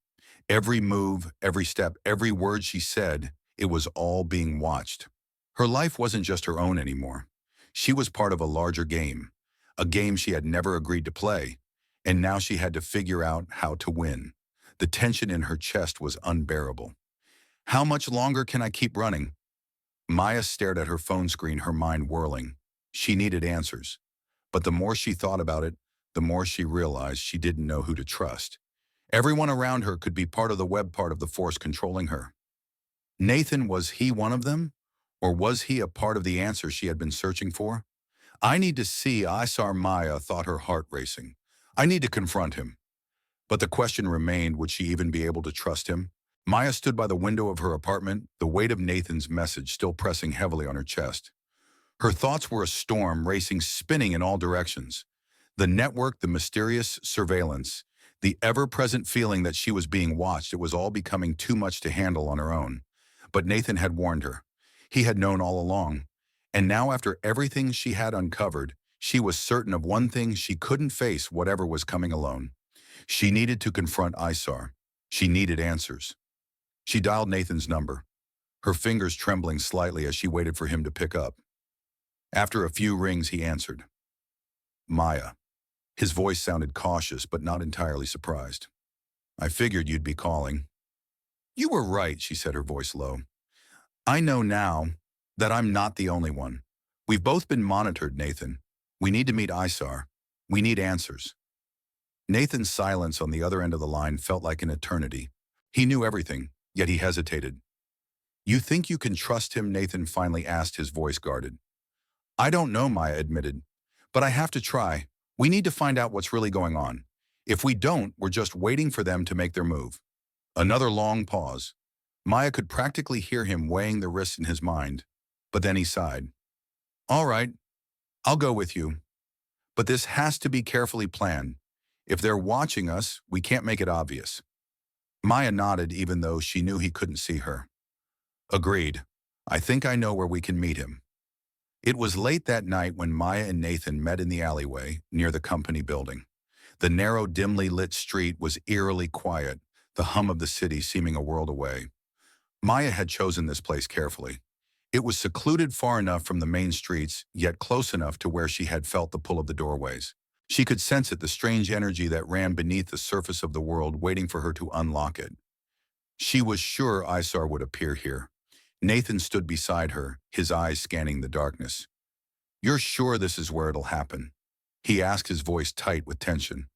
Every move, every step, every word she said, it was all being watched. Her life wasn't just her own anymore. She was part of a larger game, a game she had never agreed to play, and now she had to figure out how to win. The tension in her chest was unbearable. How much longer can I keep running? Maya stared at her phone screen, her mind whirling. She needed answers. But the more she thought about it, the more she realized she didn't know who to trust. Everyone around her could be part of the web, part of the force controlling her. Nathan, was he one of them? Or was he a part of the answer she had been searching for? "I need to see Isar." Maya thought, her heart racing. "I need to confront him." But the question remained, would she even be able to trust him? Maya stood by the window of her apartment, the weight of Nathan's message still pressing heavily on her chest. Her thoughts were a storm, racing, spinning in all directions. The network, the mysterious surveillance, the ever-present feeling that she was being watched, it was all becoming too much to handle on her own. But Nathan had warned her. He had known all along. And now, after everything she had uncovered, she was certain of one thing: she couldn't face whatever was coming alone. She needed to confront Isar. She needed answers. She dialed Nathan's number, her fingers trembling slightly as she waited for him to pick up. After a few rings, he answered. "Maya." His voice sounded cautious, but not entirely surprised. "I figured you'd be calling." "You were right," she said, her voice low. "I know now that I'm not the only one. We've both been monitored, Nathan. We need to meet Isar. We need answers." Nathan's silence on the other end of the line felt like an eternity. He knew everything, yet he hesitated. "You think you can trust him?" Nathan finally asked, his voice guarded. "I don't know," Maya admitted, "but I have to try. We need to find out what's really going on. If we don't, we're just waiting for them to make their move." Another long pause. Maya could practically hear him weighing the risks in his mind, but then he sighed. "All right, I'll go with you. But this has to be carefully planned. If they're watching us, we can't make it obvious." Maya nodded, even though she knew he couldn't see her. Agreed. I think I know where we can meet him. It was late that night when Maya and Nathan met in the alleyway near the company building. The narrow, dimly lit street was eerily quiet, the hum of the city seeming a world away. Maya had chosen this place carefully. It was secluded far enough from the main streets, yet close enough to where she had felt the pull of the doorways. She could sense it, the strange energy that ran beneath the surface of the world, waiting for her to unlock it. She was sure Isar would appear here. Nathan stood beside her, his eyes scanning the darkness. "You're sure this is where it'll happen?" he asked, his voice tight with tension.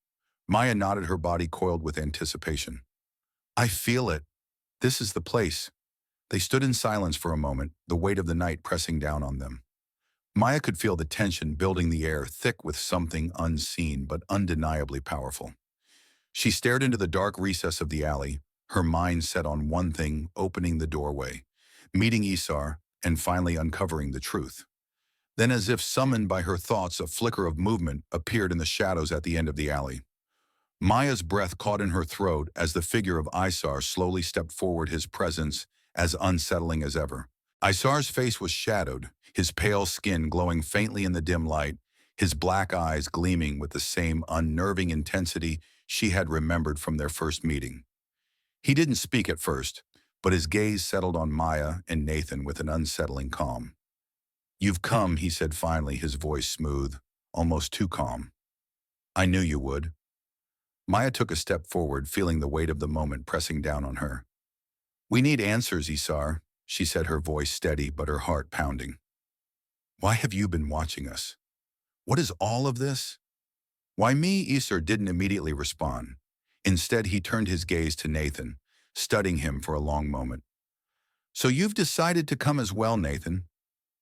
Maya nodded, her body coiled with anticipation. "I feel it. This is the place." They stood in silence for a moment, the weight of the night pressing down on them. Maya could feel the tension building the air, thick with something unseen but undeniably powerful. She stared into the dark recess of the alley, her mind set on one thing: opening the doorway, meeting Isar, and finally uncovering the truth. Then, as if summoned by her thoughts, a flicker of movement appeared in the shadows at the end of the alley. Maya's breath caught in her throat as the figure of Isar slowly stepped forward, his presence as unsettling as ever. Isar's face was shadowed, his pale skin glowing faintly in the dim light, his black eyes gleaming with the same unnerving intensity she had remembered from their first meeting. He didn't speak at first, but his gaze settled on Maya and Nathan with an unsettling calm. "You've come," he said finally, his voice smooth, almost too calm. "I knew you would." Maya took a step forward, feeling the weight of the moment pressing down on her. "We need answers, Isar," she said, her voice steady but her heart pounding. "Why have you been watching us? What is all of this?" "Why me?" Isar didn't immediately respond. Instead, he turned his gaze to Nathan, studying him for a long moment. "So you've decided to come as well, Nathan,"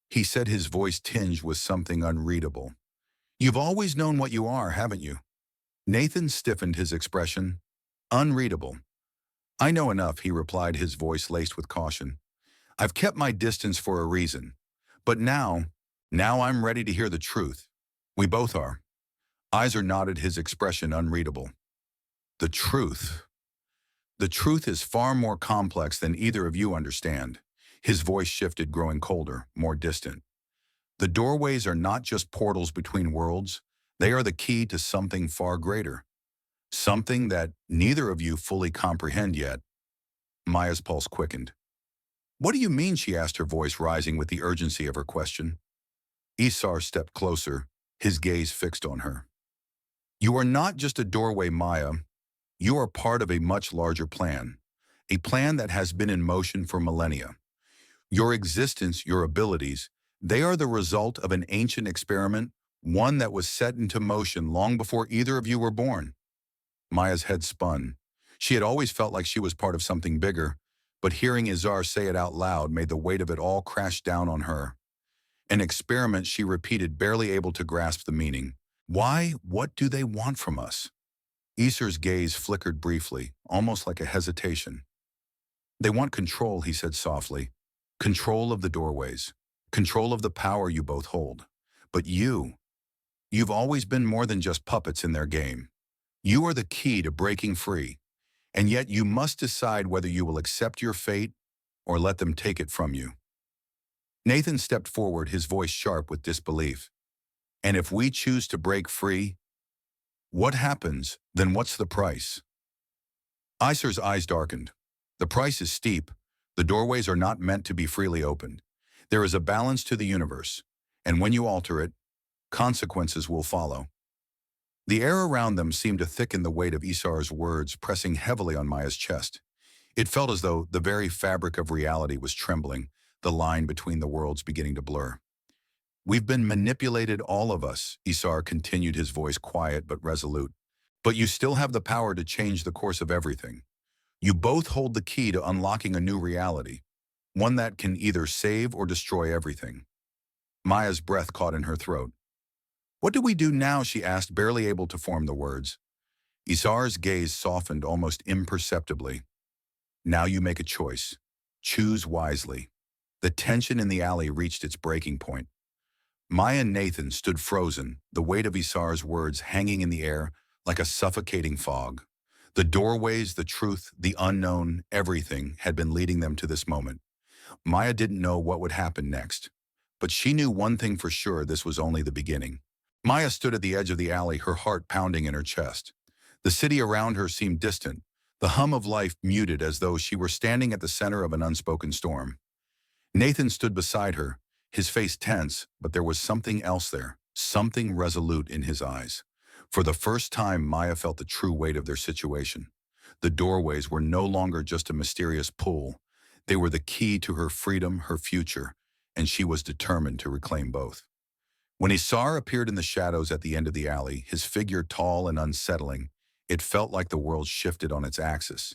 he said, his voice tinged with something unreadable. "You've always known what you are, haven't you?" Nathan stiffened, his expression unreadable. "I know enough," he replied, his voice laced with caution. "I've kept my distance for a reason. But now I'm ready to hear the truth. We both are." Isar nodded, his expression unreadable. "The truth. The truth is far more complex than either of you understand." His voice shifted, growing colder, more distant. "The doorways are not just portals between worlds. They are the key to something far greater. Something that neither of you fully comprehend yet." Maya's pulse quickened. "What do you mean?" she asked, her voice rising with the urgency of her question. Isar stepped closer, his gaze fixed on her. "You are not just a doorway, Maya. You are part of a much larger plan. A plan that has been in motion for millennia. Your existence, your abilities, they are the result of an ancient experiment, one that was set into motion long before either of you were born." Maya's head spun. She had always felt like she was part of something bigger, but hearing Isar say it out loud made the weight of it all crash down on her. "An experiment," she repeated, barely able to grasp the meaning. "Why? What do they want from us?" Isar's gaze flickered briefly, almost like a hesitation. "They want control," he said softly. "Control of the doorways. Control of the power you both hold. But you've always been more than just puppets in their game. You are the key to breaking free. And yet you must decide whether you will accept your fate or let them take it from you." Nathan stepped forward, his voice sharp with disbelief. "And if we choose to break free, what happens? Then what's the price?" Isar's eyes darkened. "The price is steep. The doorways are not meant to be freely opened. There is a balance to the universe, and when you alter it, consequences will follow." The air around them seemed to thicken, the weight of Isar's words pressing heavily on Maya's chest. It felt as though the very fabric of reality was trembling, the line between the worlds beginning to blur. "We've been manipulated, all of us," Isar continued, his voice quiet but resolute. "But you still have the power to change the course of everything. You both hold the key to unlocking a new reality, one that can either save or destroy everything." Maya's breath caught in her throat. "What do we do now?" she asked, barely able to form the words. Isar's gaze softened almost imperceptibly. "Now you make a choice. Choose wisely." The tension in the alley reached its breaking point. Maya and Nathan stood frozen, the weight of Isar's words hanging in the air like a suffocating fog. The doorways, the truth, the unknown, everything had been leading them to this moment. Maya didn't know what would happen next. But she knew one thing for sure: this was only the beginning. Maya stood at the edge of the alley, her heart pounding in her chest. The city around her seemed distant, the hum of life muted, as though she were standing at the center of an unspoken storm. Nathan stood beside her, his face tense, but there was something else there, something resolute in his eyes. For the first time, Maya felt the true weight of their situation. The doorways were no longer just a mysterious pull. They were the key to her freedom, her future, and she was determined to reclaim both. When Isar appeared in the shadows at the end of the alley, his figure tall and unsettling, it felt like the world shifted on its axis.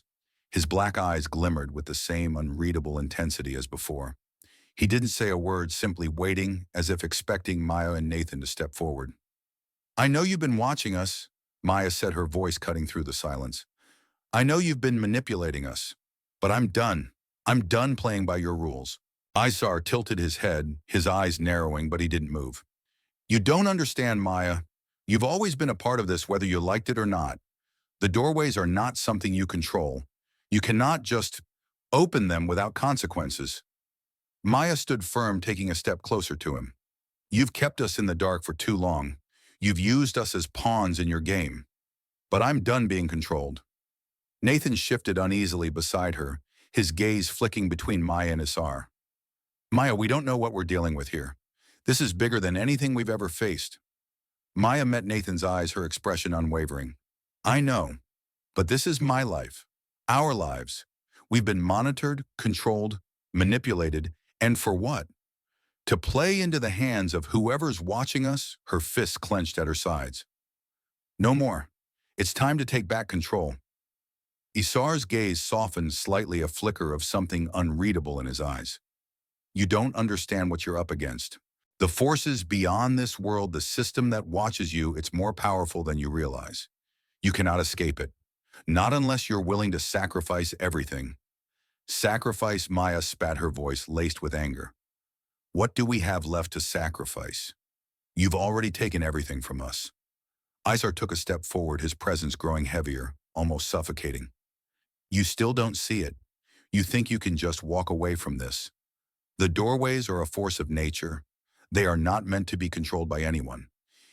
His black eyes glimmered with the same unreadable intensity as before. He didn't say a word, simply waiting, as if expecting Maya and Nathan to step forward. "I know you've been watching us," Maya said, her voice cutting through the silence. "I know you've been manipulating us, but I'm done. I'm done playing by your rules." Isar tilted his head, his eyes narrowing, but he didn't move. "You don't understand, Maya. You've always been a part of this, whether you liked it or not. The doorways are not something you control. You cannot just open them without consequences." Maya stood firm, taking a step closer to him. "You've kept us in the dark for too long. You've used us as pawns in your game. But I'm done being controlled." Nathan shifted uneasily beside her, his gaze flicking between Maya and Isar. "Maya, we don't know what we're dealing with here. This is bigger than anything we've ever faced." Maya met Nathan's eyes, her expression unwavering. "I know, but this is my life, our lives. We've been monitored, controlled, manipulated, and for what? To play into the hands of whoever's watching us," her fists clenched at her sides. "No more. It's time to take back control." Isar's gaze softened slightly, a flicker of something unreadable in his eyes. "You don't understand what you're up against. The forces beyond this world, the system that watches you, it's more powerful than you realize. You cannot escape it. Not unless you're willing to sacrifice everything." "Sacrifice?" Maya spat, her voice laced with anger. "What do we have left to sacrifice? You've already taken everything from us." Isar took a step forward, his presence growing heavier, almost suffocating. "You still don't see it. You think you can just walk away from this. The doorways are a force of nature. They are not meant to be controlled by anyone.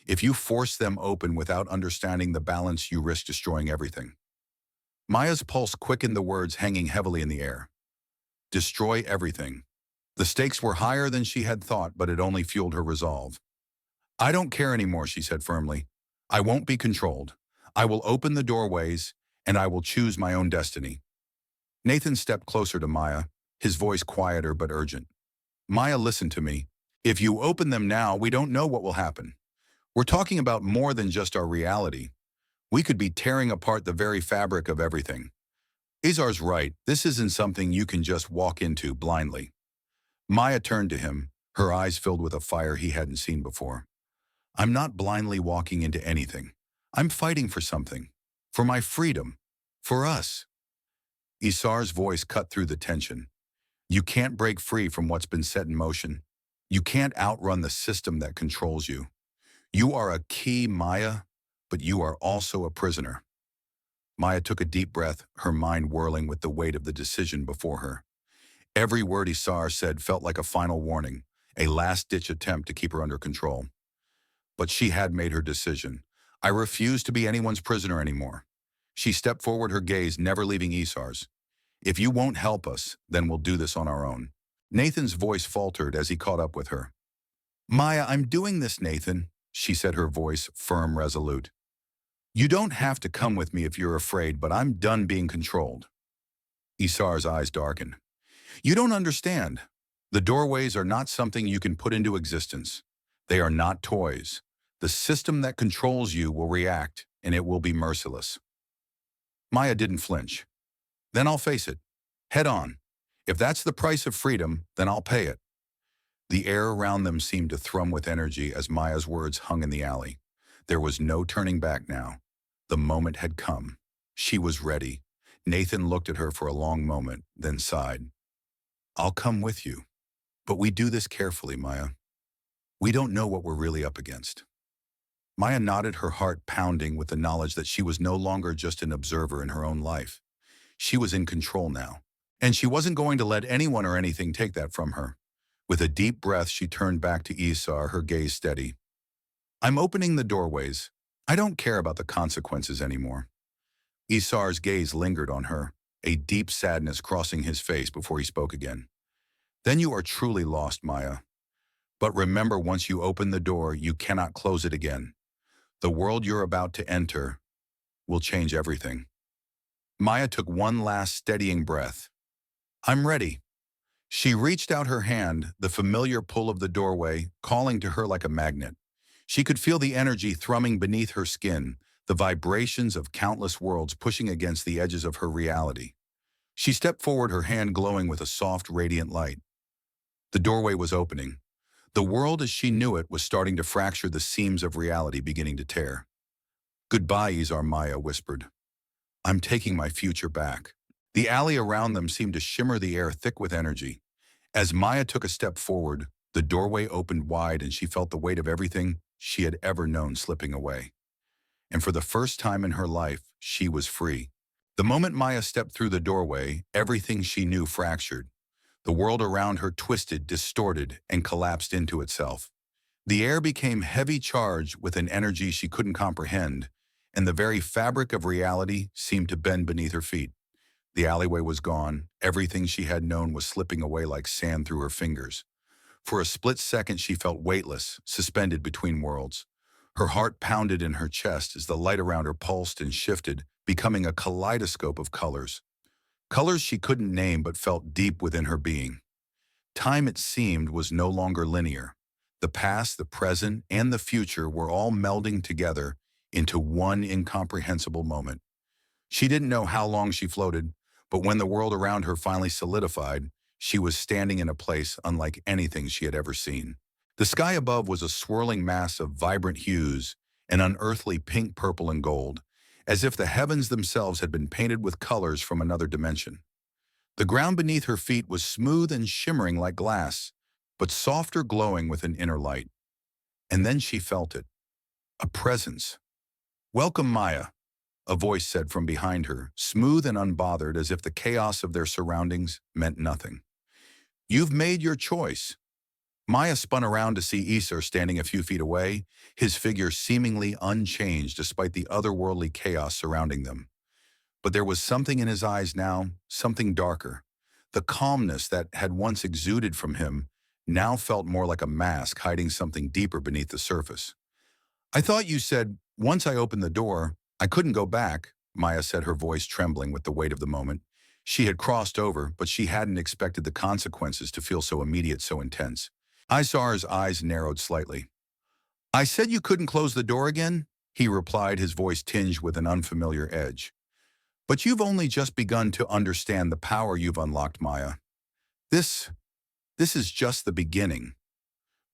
If you force them open without understanding the balance, you risk destroying everything." Maya's pulse quickened, the words hanging heavily in the air. Destroy everything. The stakes were higher than she had thought, but it only fueled her resolve. "I don't care anymore," she said firmly. "I won't be controlled. I will open the doorways, and I will choose my own destiny." Nathan stepped closer to Maya, his voice quieter but urgent. "Maya, listen to me. If you open them now, we don't know what will happen. We're talking about more than just our reality. We could be tearing apart the very fabric of everything. Isar's right. This isn't something you can just walk into blindly." Maya turned to him, her eyes filled with a fire he hadn't seen before. "I'm not blindly walking into anything. I'm fighting for something. For my freedom. For us." Isar's voice cut through the tension. "You can't break free from what's been set in motion. You can't outrun the system that controls you. You are a key, Maya, but you are also a prisoner." Maya took a deep breath, her mind whirling with the weight of the decision before her. Every word Isar said felt like a final warning, a last-ditch attempt to keep her under control. But she had made her decision. "I refuse to be anyone's prisoner anymore." She stepped forward, her gaze never leaving Isar's. "If you won't help us, then we'll do this on our own." Nathan's voice faltered as he caught up with her. "Maya, I'm doing this, Nathan," she said, her voice firm, resolute. "You don't have to come with me if you're afraid, but I'm done being controlled." Isar's eyes darkened. "You don't understand. The doorways are not something you can put into existence. They are not toys. The system that controls you will react, and it will be merciless." Maya didn't flinch. "Then I'll face it. Head on. If that's the price of freedom, then I'll pay it." The air around them seemed to thrum with energy as Maya's words hung in the alley. There was no turning back now. The moment had come. She was ready. Nathan looked at her for a long moment, then sighed. "I'll come with you. But we do this carefully, Maya. We don't know what we're really up against." Maya nodded, her heart pounding with the knowledge that she was no longer just an observer in her own life. She was in control now. And she wasn't going to let anyone or anything take that from her. With a deep breath, she turned back to Isar, her gaze steady. I'm opening the doorways. I don't care about the consequences anymore. Isar's gaze lingered on her, a deep sadness crossing his face before he spoke again. Then you are truly lost, Maya. But remember, once you open the door, you cannot close it again. The world you're about to enter will change everything. Maya took one last steadying breath. I'm ready. She reached out her hand, the familiar pull of the doorway, calling to her like a magnet. She could feel the energy thrumming beneath her skin, the vibrations of countless worlds pushing against the edges of her reality. She stepped forward, her hand glowing with a soft, radiant light. The doorway was opening. The world as she knew it was starting to fracture, the seams of reality beginning to tear. Goodbye, Isar, Maya whispered. I'm taking my future back. The alley around them seemed to shimmer, the air thick with energy. As Maya took a step forward, the doorway opened wide and she felt the weight of everything she had ever known slipping away. And for the first time in her life, she was free. The moment Maya stepped through the doorway, everything she knew fractured. The world around her twisted, distorted, and collapsed into itself. The air became heavy, charged with an energy she couldn't comprehend, and the very fabric of reality seemed to bend beneath her feet. The alleyway was gone. Everything she had known was slipping away like sand through her fingers. For a split second, she felt weightless, suspended between worlds. Her heart pounded in her chest as the light around her pulsed and shifted, becoming a kaleidoscope of colors. Colors she couldn't name but felt deep within her being. Time, it seemed, was no longer linear. The past, the present, and the future were all melding together into one incomprehensible moment. She didn't know how long she floated, but when the world around her finally solidified, she was standing in a place unlike anything she had ever seen. The sky above was a swirling mass of vibrant hues, an unearthly pink, purple, and gold, as if the heavens themselves had been painted with colors from another dimension. The ground beneath her feet was smooth and shimmering like glass, but softer, glowing with an inner light. And then she felt it. A presence. Welcome, Maya, a voice said from behind her, smooth and unbothered, as if the chaos of their surroundings meant nothing. You've made your choice. Maya spun around to see Isar standing a few feet away, his figure seemingly unchanged despite the otherworldly chaos surrounding them. But there was something in his eyes now, something darker. The calmness that had once exuded from him now felt more like a mask hiding something deeper beneath the surface. I thought you said, once I opened the door, I couldn't go back, Maya said, her voice trembling with the weight of the moment. She had crossed over, but she hadn't expected the consequences to feel so immediate, so intense. Isar's eyes narrowed slightly. I said you couldn't close the door again, he replied, his voice tinged with an unfamiliar edge. But you've only just begun to understand the power you've unlocked, Maya. This is just the beginning.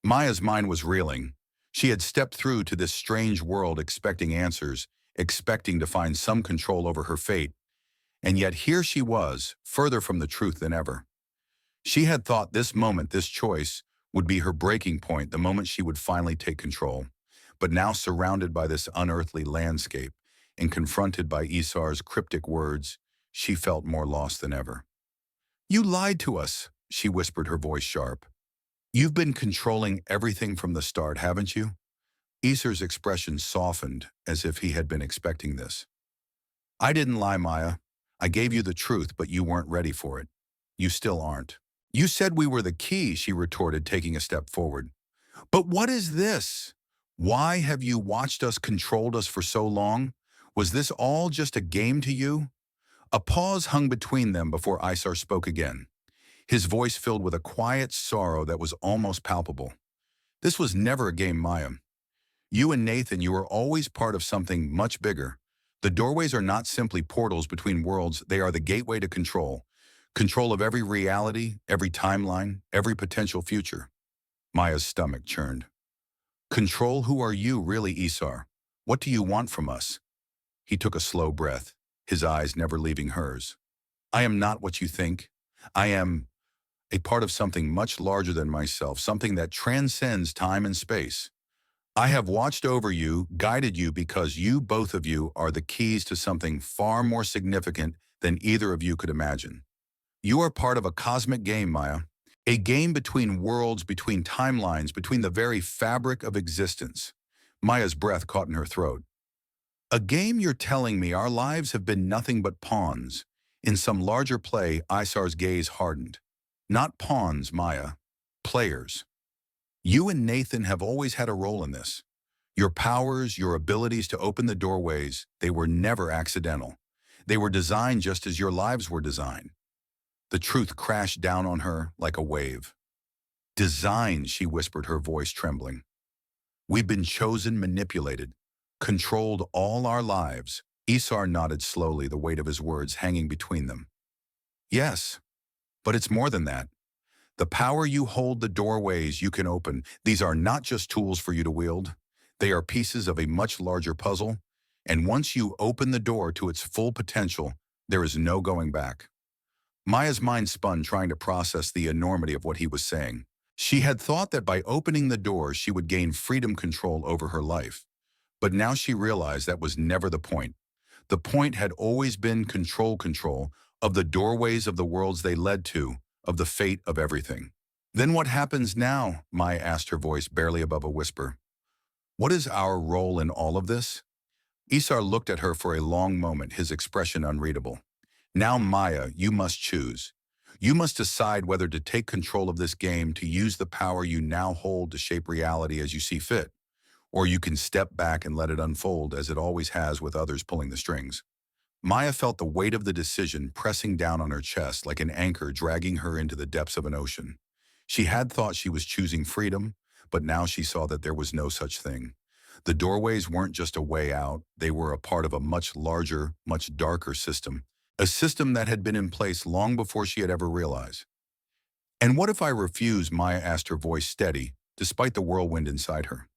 Maya's mind was reeling. She had stepped through to this strange world expecting answers, expecting to find some control over her fate, and yet here she was, further from the truth than ever. She had thought this moment, this choice, would be her breaking point, the moment she would finally take control. But now, surrounded by this unearthly landscape and confronted by Isar's cryptic words, she felt more lost than ever. You lied to us, she whispered, her voice sharp. You've been controlling everything from the start, haven't you? Isar's expression softened, as if he had been expecting this. I didn't lie, Maya. I gave you the truth, but you weren't ready for it. You still aren't. You said we were the key, she retorted, taking a step forward. But what is this? Why have you watched us, controlled us for so long? Was this all just a game to you? A pause hung between them before Isar spoke again, his voice filled with a quiet sorrow that was almost palpable. This was never a game, Maya. You and Nathan, you were always part of something much bigger. The doorways are not simply portals between worlds, they are the gateway to control. Control of every reality, every timeline, every potential future. Maya's stomach churned. Control? Who are you really, Isar? What do you want from us? He took a slow breath, his eyes never leaving hers. I am not what you think. I am a part of something much larger than myself, something that transcends time and space. I have watched over you, guided you, because you, both of you, are the keys to something far more significant than either of you could imagine. You are part of a cosmic game, Maya. A game between worlds, between timelines, between the very fabric of existence. Maya's breath caught in her throat. A game you're telling me our lives have been nothing but pawns. In some larger play, Isar's gaze hardened. Not pawns, Maya. Players. You and Nathan have always had a role in this. Your powers, your abilities to open the doorways, they were never accidental. They were designed just as your lives were designed. The truth crashed down on her like a wave. Designed, she whispered, her voice trembling. We've been chosen, manipulated, controlled all our lives. Isar nodded slowly, the weight of his words hanging between them. Yes, but it's more than that. The power you hold, the doorways you can open, these are not just tools for you to wield. They are pieces of a much larger puzzle, and once you open the door to its full potential, there is no going back. Maya's mind spun, trying to process the enormity of what he was saying. She had thought that by opening the door she would gain freedom control over her life. But now she realized that was never the point. The point had always been control of the doorways of the worlds they led to, of the fate of everything. Then what happens now? Maya asked, her voice barely above a whisper. What is our role in all of this? Isar looked at her for a long moment, his expression unreadable. Now, Maya, you must choose. You must decide whether to take control of this game, to use the power you now hold to shape reality as you see fit, or you can step back and let it unfold as it always has, with others pulling the strings. Maya felt the weight of the decision pressing down on her chest like an anchor dragging her into the depths of an ocean. She had thought she was choosing freedom, but now she saw that there was no such thing. The doorways weren't just a way out, they were a part of a much larger, much darker system. A system that had been in place long before she had ever realized. And what if I refuse? Maya asked, her voice steady, despite the whirlwind inside her.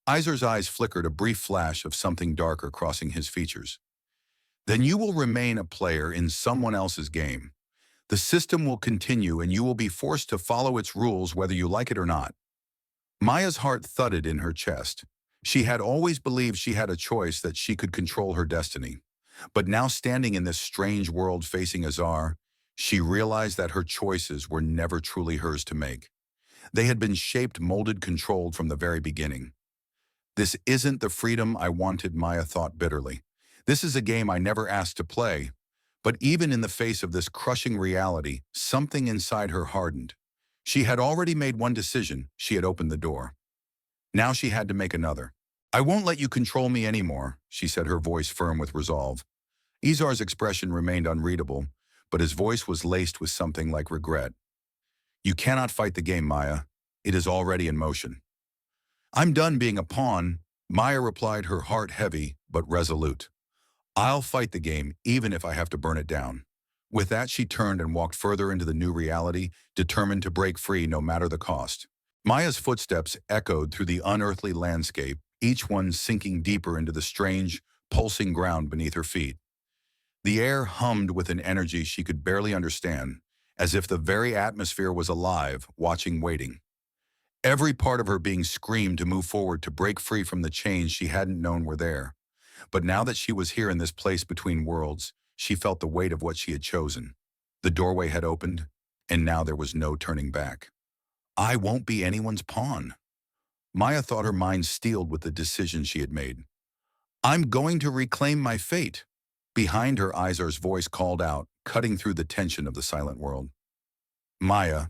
Isar's eyes flickered, a brief flash of something darker crossing his features. Then you will remain a player in someone else's game. The system will continue and you will be forced to follow its rules whether you like it or not. Maya's heart thudded in her chest. She had always believed she had a choice, that she could control her destiny. But now, standing in this strange world facing Isar, she realized that her choices were never truly hers to make. They had been shaped, molded, controlled from the very beginning. This isn't the freedom I wanted, Maya thought bitterly. This is a game I never asked to play. But even in the face of this crushing reality, something inside her hardened. She had already made one decision. She had opened the door. Now she had to make another. I won't let you control me anymore, she said, her voice firm with resolve. Isar's expression remained unreadable, but his voice was laced with something like regret. You cannot fight the game, Maya. It is already in motion. I'm done being a pawn, Maya replied, her heart heavy but resolute. I'll fight the game, even if I have to burn it down. With that, she turned and walked further into the new reality, determined to break free no matter the cost. Maya's footsteps echoed through the unearthly landscape, each one sinking deeper into the strange, pulsing ground beneath her feet. The air hummed with an energy she could barely understand, as if the very atmosphere was alive, watching, waiting. Every part of her being screamed to move forward, to break free from the chains she hadn't known were there. But now that she was here in this place between worlds, she felt the weight of what she had chosen. The doorway had opened, and now there was no turning back. I won't be anyone's pawn. Maya thought, her mind steeled with the decision she had made. I'm going to reclaim my fate. Behind her, Isar's voice called out, cutting through the tension of the silent world. Maya,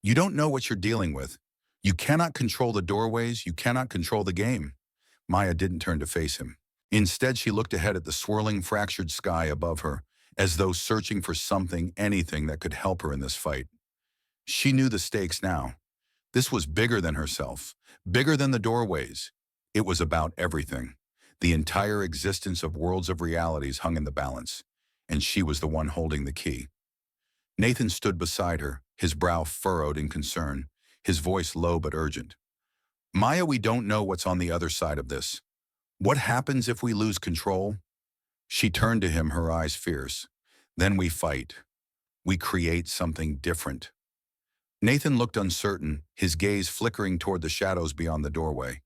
you don't know what you're dealing with. You cannot control the doorways, you cannot control the game. Maya didn't turn to face him. Instead, she looked ahead at the swirling, fractured sky above her, as though searching for something, anything that could help her in this fight. She knew the stakes now. This was bigger than herself, bigger than the doorways. It was about everything. The entire existence of worlds of realities hung in the balance, and she was the one holding the key. Nathan stood beside her, his brow furrowed in concern, his voice low but urgent. Maya, we don't know what's on the other side of this. What happens if we lose control? She turned to him, her eyes fierce. Then we fight. We create something different. Nathan looked uncertain, his gaze flickering toward the shadows beyond the doorway.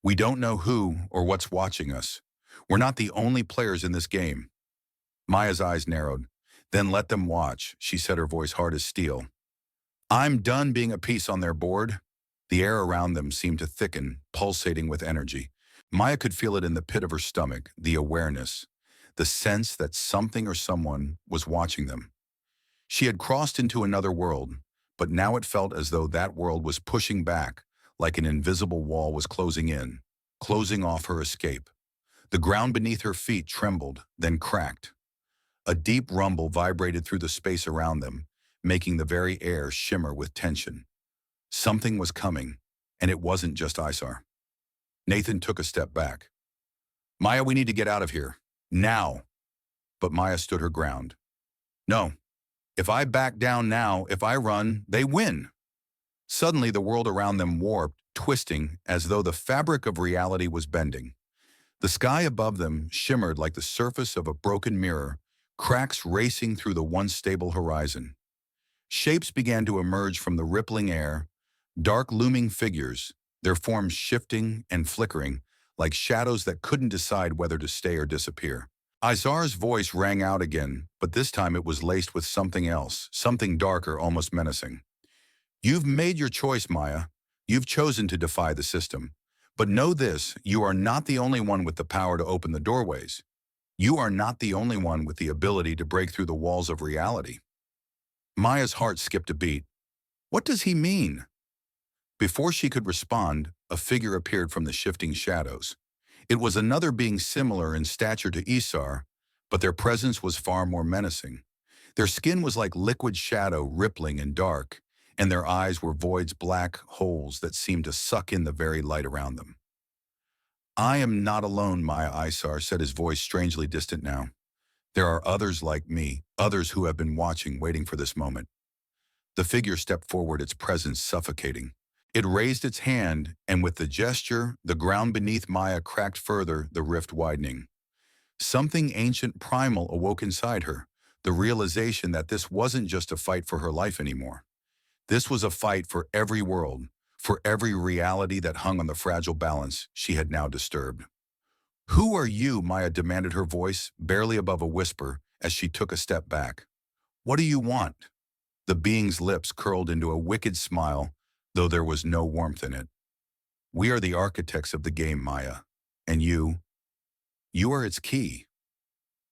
We don't know who or what's watching us. We're not the only players in this game. Maya's eyes narrowed. Then let them watch, she said, her voice hard as steel. I'm done being a piece on their board. The air around them seemed to thicken, pulsating with energy. Maya could feel it in the pit of her stomach, the awareness, the sense that something or someone was watching them. She had crossed into another world, but now it felt as though that world was pushing back, like an invisible wall was closing in, closing off her escape. The ground beneath her feet trembled, then cracked. A deep rumble vibrated through the space around them, making the very air shimmer with tension. Something was coming, and it wasn't just Isar. Nathan took a step back. Maya, we need to get out of here. Now. But Maya stood her ground. No. If I back down now, if I run, they win. Suddenly, the world around them warped, twisting, as though the fabric of reality was bending. The sky above them shimmered like the surface of a broken mirror, cracks racing through the once stable horizon. Shapes began to emerge from the rippling air, dark looming figures, their forms shifting and flickering, like shadows that couldn't decide whether to stay or disappear. Isar's voice rang out again, but this time it was laced with something else, something darker, almost menacing. You've made your choice, Maya. You've chosen to defy the system. But know this, you are not the only one with the power to open the doorways. You are not the only one with the ability to break through the walls of reality. Maya's heart skipped a beat. What does he mean? Before she could respond, a figure appeared from the shifting shadows. It was another being similar in stature to Isar, but their presence was far more menacing. Their skin was like liquid shadow, rippling and dark, and their eyes were void's black holes that seemed to suck in the very light around them. I am not alone, Maya. Isar said, his voice strangely distant now. There are others like me, others who have been watching, waiting for this moment. The figure stepped forward, its presence suffocating. It raised its hand, and with the gesture, the ground beneath Maya cracked further, the rift widening. Something ancient primal awoke inside her, the realization that this wasn't just a fight for her life anymore. This was a fight for every world, for every reality that hung on the fragile balance she had now disturbed. Who are you? Maya demanded, her voice barely above a whisper as she took a step back. What do you want? The being's lips curled into a wicked smile, though there was no warmth in it. We are the architects of the game, Maya, and you are its key.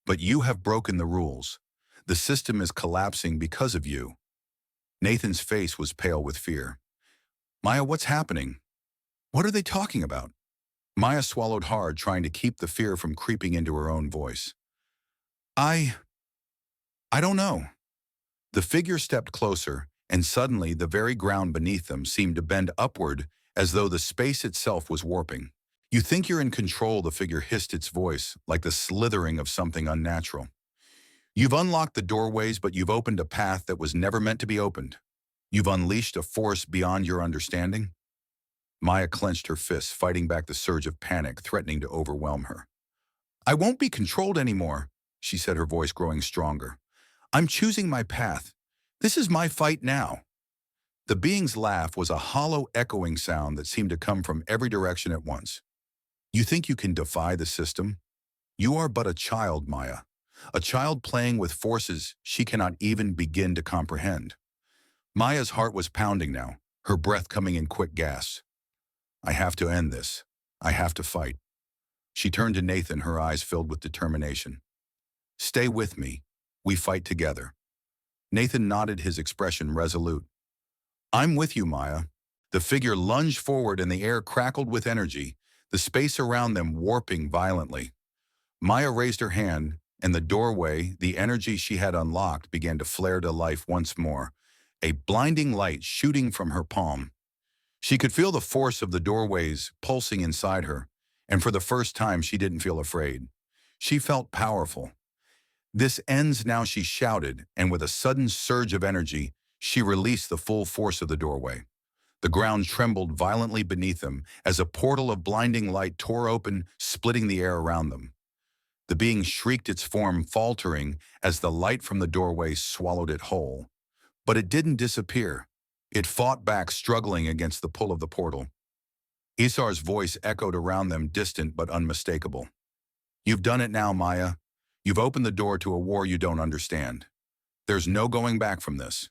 But you have broken the rules. The system is collapsing because of you. Nathan's face was pale with fear. Maya, what's happening? What are they talking about? Maya swallowed hard, trying to keep the fear from creeping into her own voice. I don't know. The figure stepped closer, and suddenly the very ground beneath them seemed to bend upward as though the space itself was warping. You think you're in control, the figure hissed, its voice like the slithering of something unnatural. You've unlocked the doorways, but you've opened a path that was never meant to be opened. You've unleashed a force beyond your understanding. Maya clenched her fists, fighting back the surge of panic threatening to overwhelm her. I won't be controlled anymore, she said, her voice growing stronger. I'm choosing my path. This is my fight now. The being's laugh was a hollow, echoing sound that seemed to come from every direction at once. You think you can defy the system? You are but a child, Maya. A child playing with forces she cannot even begin to comprehend. Maya's heart was pounding now, her breath coming in quick gasps. I have to end this. I have to fight. She turned to Nathan, her eyes filled with determination. Stay with me. We fight together. Nathan nodded, his expression resolute. I'm with you, Maya. The figure lunged forward and the air crackled with energy, the space around them warping violently. Maya raised her hand, and the doorway, the energy she had unlocked, began to flare to life once more, a blinding light shooting from her palm. She could feel the force of the doorways pulsing inside her, and for the first time she didn't feel afraid. She felt powerful. This ends now, she shouted, and with a sudden surge of energy, she released the full force of the doorway. The ground trembled violently beneath them as a portal of blinding light tore open, splitting the air around them. The being shrieked, its form faltering as the light from the doorway swallowed it whole. But it didn't disappear. It fought back, struggling against the pull of the portal. Isar's voice echoed around them, distant but unmistakable. You've done it now, Maya. You've opened the door to a war you don't understand. There's no going back from this.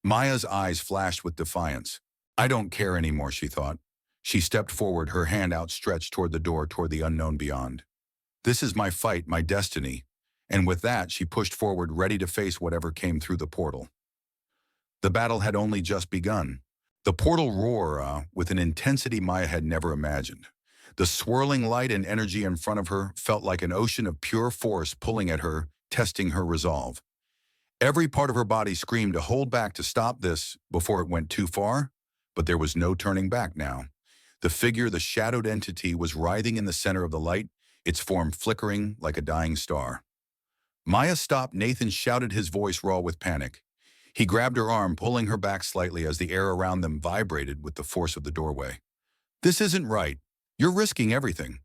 Maya's eyes flashed with defiance. I don't care anymore, she thought. She stepped forward, her hand outstretched toward the door, toward the unknown beyond. This is my fight, my destiny. And with that, she pushed forward, ready to face whatever came through the portal. The battle had only just begun. The portal roared with an intensity Maya had never imagined. The swirling light and energy in front of her felt like an ocean of pure force pulling at her, testing her resolve. Every part of her body screamed to hold back, to stop this before it went too far, but there was no turning back now. The figure, the shadowed entity, was writhing in the center of the light, its form flickering like a dying star. Maya stopped. Nathan shouted, his voice raw with panic. He grabbed her arm, pulling her back slightly as the air around them vibrated with the force of the doorway. This isn't right. You're risking everything.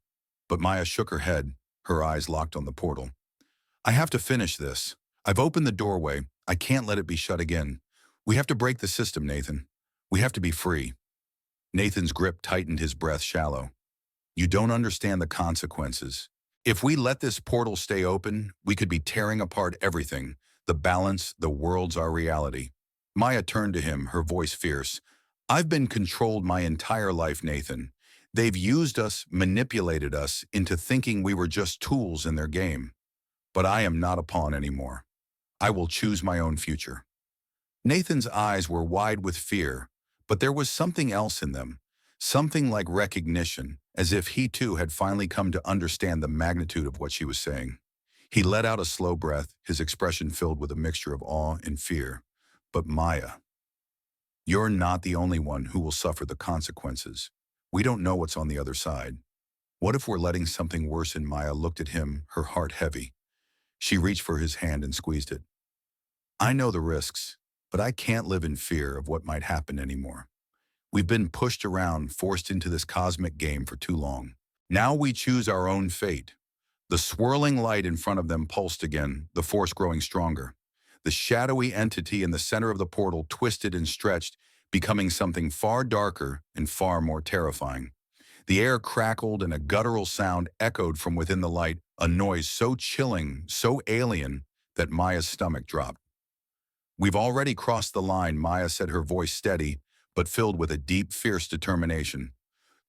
But Maya shook her head, her eyes locked on the portal. I have to finish this. I've opened the doorway. I can't let it be shut again. We have to break the system, Nathan. We have to be free. Nathan's grip tightened, his breath shallow. You don't understand the consequences. If we let this portal stay open, we could be tearing apart everything. The balance, the world's our reality. Maya turned to him, her voice fierce. I've been controlled my entire life, Nathan. They've used us, manipulated us into thinking we were just tools in their game. But I am not a pawn anymore. I will choose my own future. Nathan's eyes were wide with fear, but there was something else in them, something like recognition, as if he too had finally come to understand the magnitude of what she was saying. He let out a slow breath, his expression filled with a mixture of awe and fear. But Maya, you're not the only one who will suffer the consequences. We don't know what's on the other side. What if we're letting something worse in? Maya looked at him, her heart heavy. She reached for his hand and squeezed it. I know the risks, but I can't live in fear of what might happen anymore. We've been pushed around, forced into this cosmic game for too long. Now we choose our own fate. The swirling light in front of them pulsed again, the force growing stronger. The shadowy entity in the center of the portal twisted and stretched, becoming something far darker and far more terrifying. The air crackled and a guttural sound echoed from within the light, a noise so chilling, so alien, that Maya's stomach dropped. We've already crossed the line, Maya said, her voice steady, but filled with a deep, fierce determination.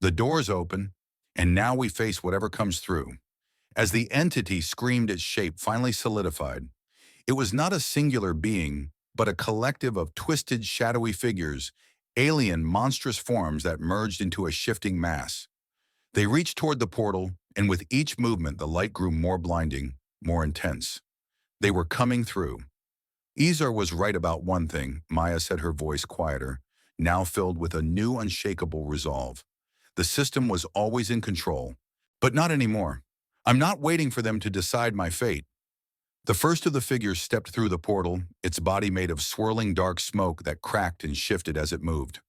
The door's open, and now we face whatever comes through. As the entity screamed, its shape finally solidified. It was not a singular being, but a collective of twisted, shadowy figures, alien, monstrous forms that merged into a shifting mass. They reached toward the portal, and with each movement the light grew more blinding, more intense. They were coming through. Isar was right about one thing, Maya said, her voice quieter, now filled with a new unshakable resolve. The system was always in control, but not anymore. I'm not waiting for them to decide my fate. The first of the figures stepped through the portal, its body made of swirling dark smoke that cracked and shifted as it moved.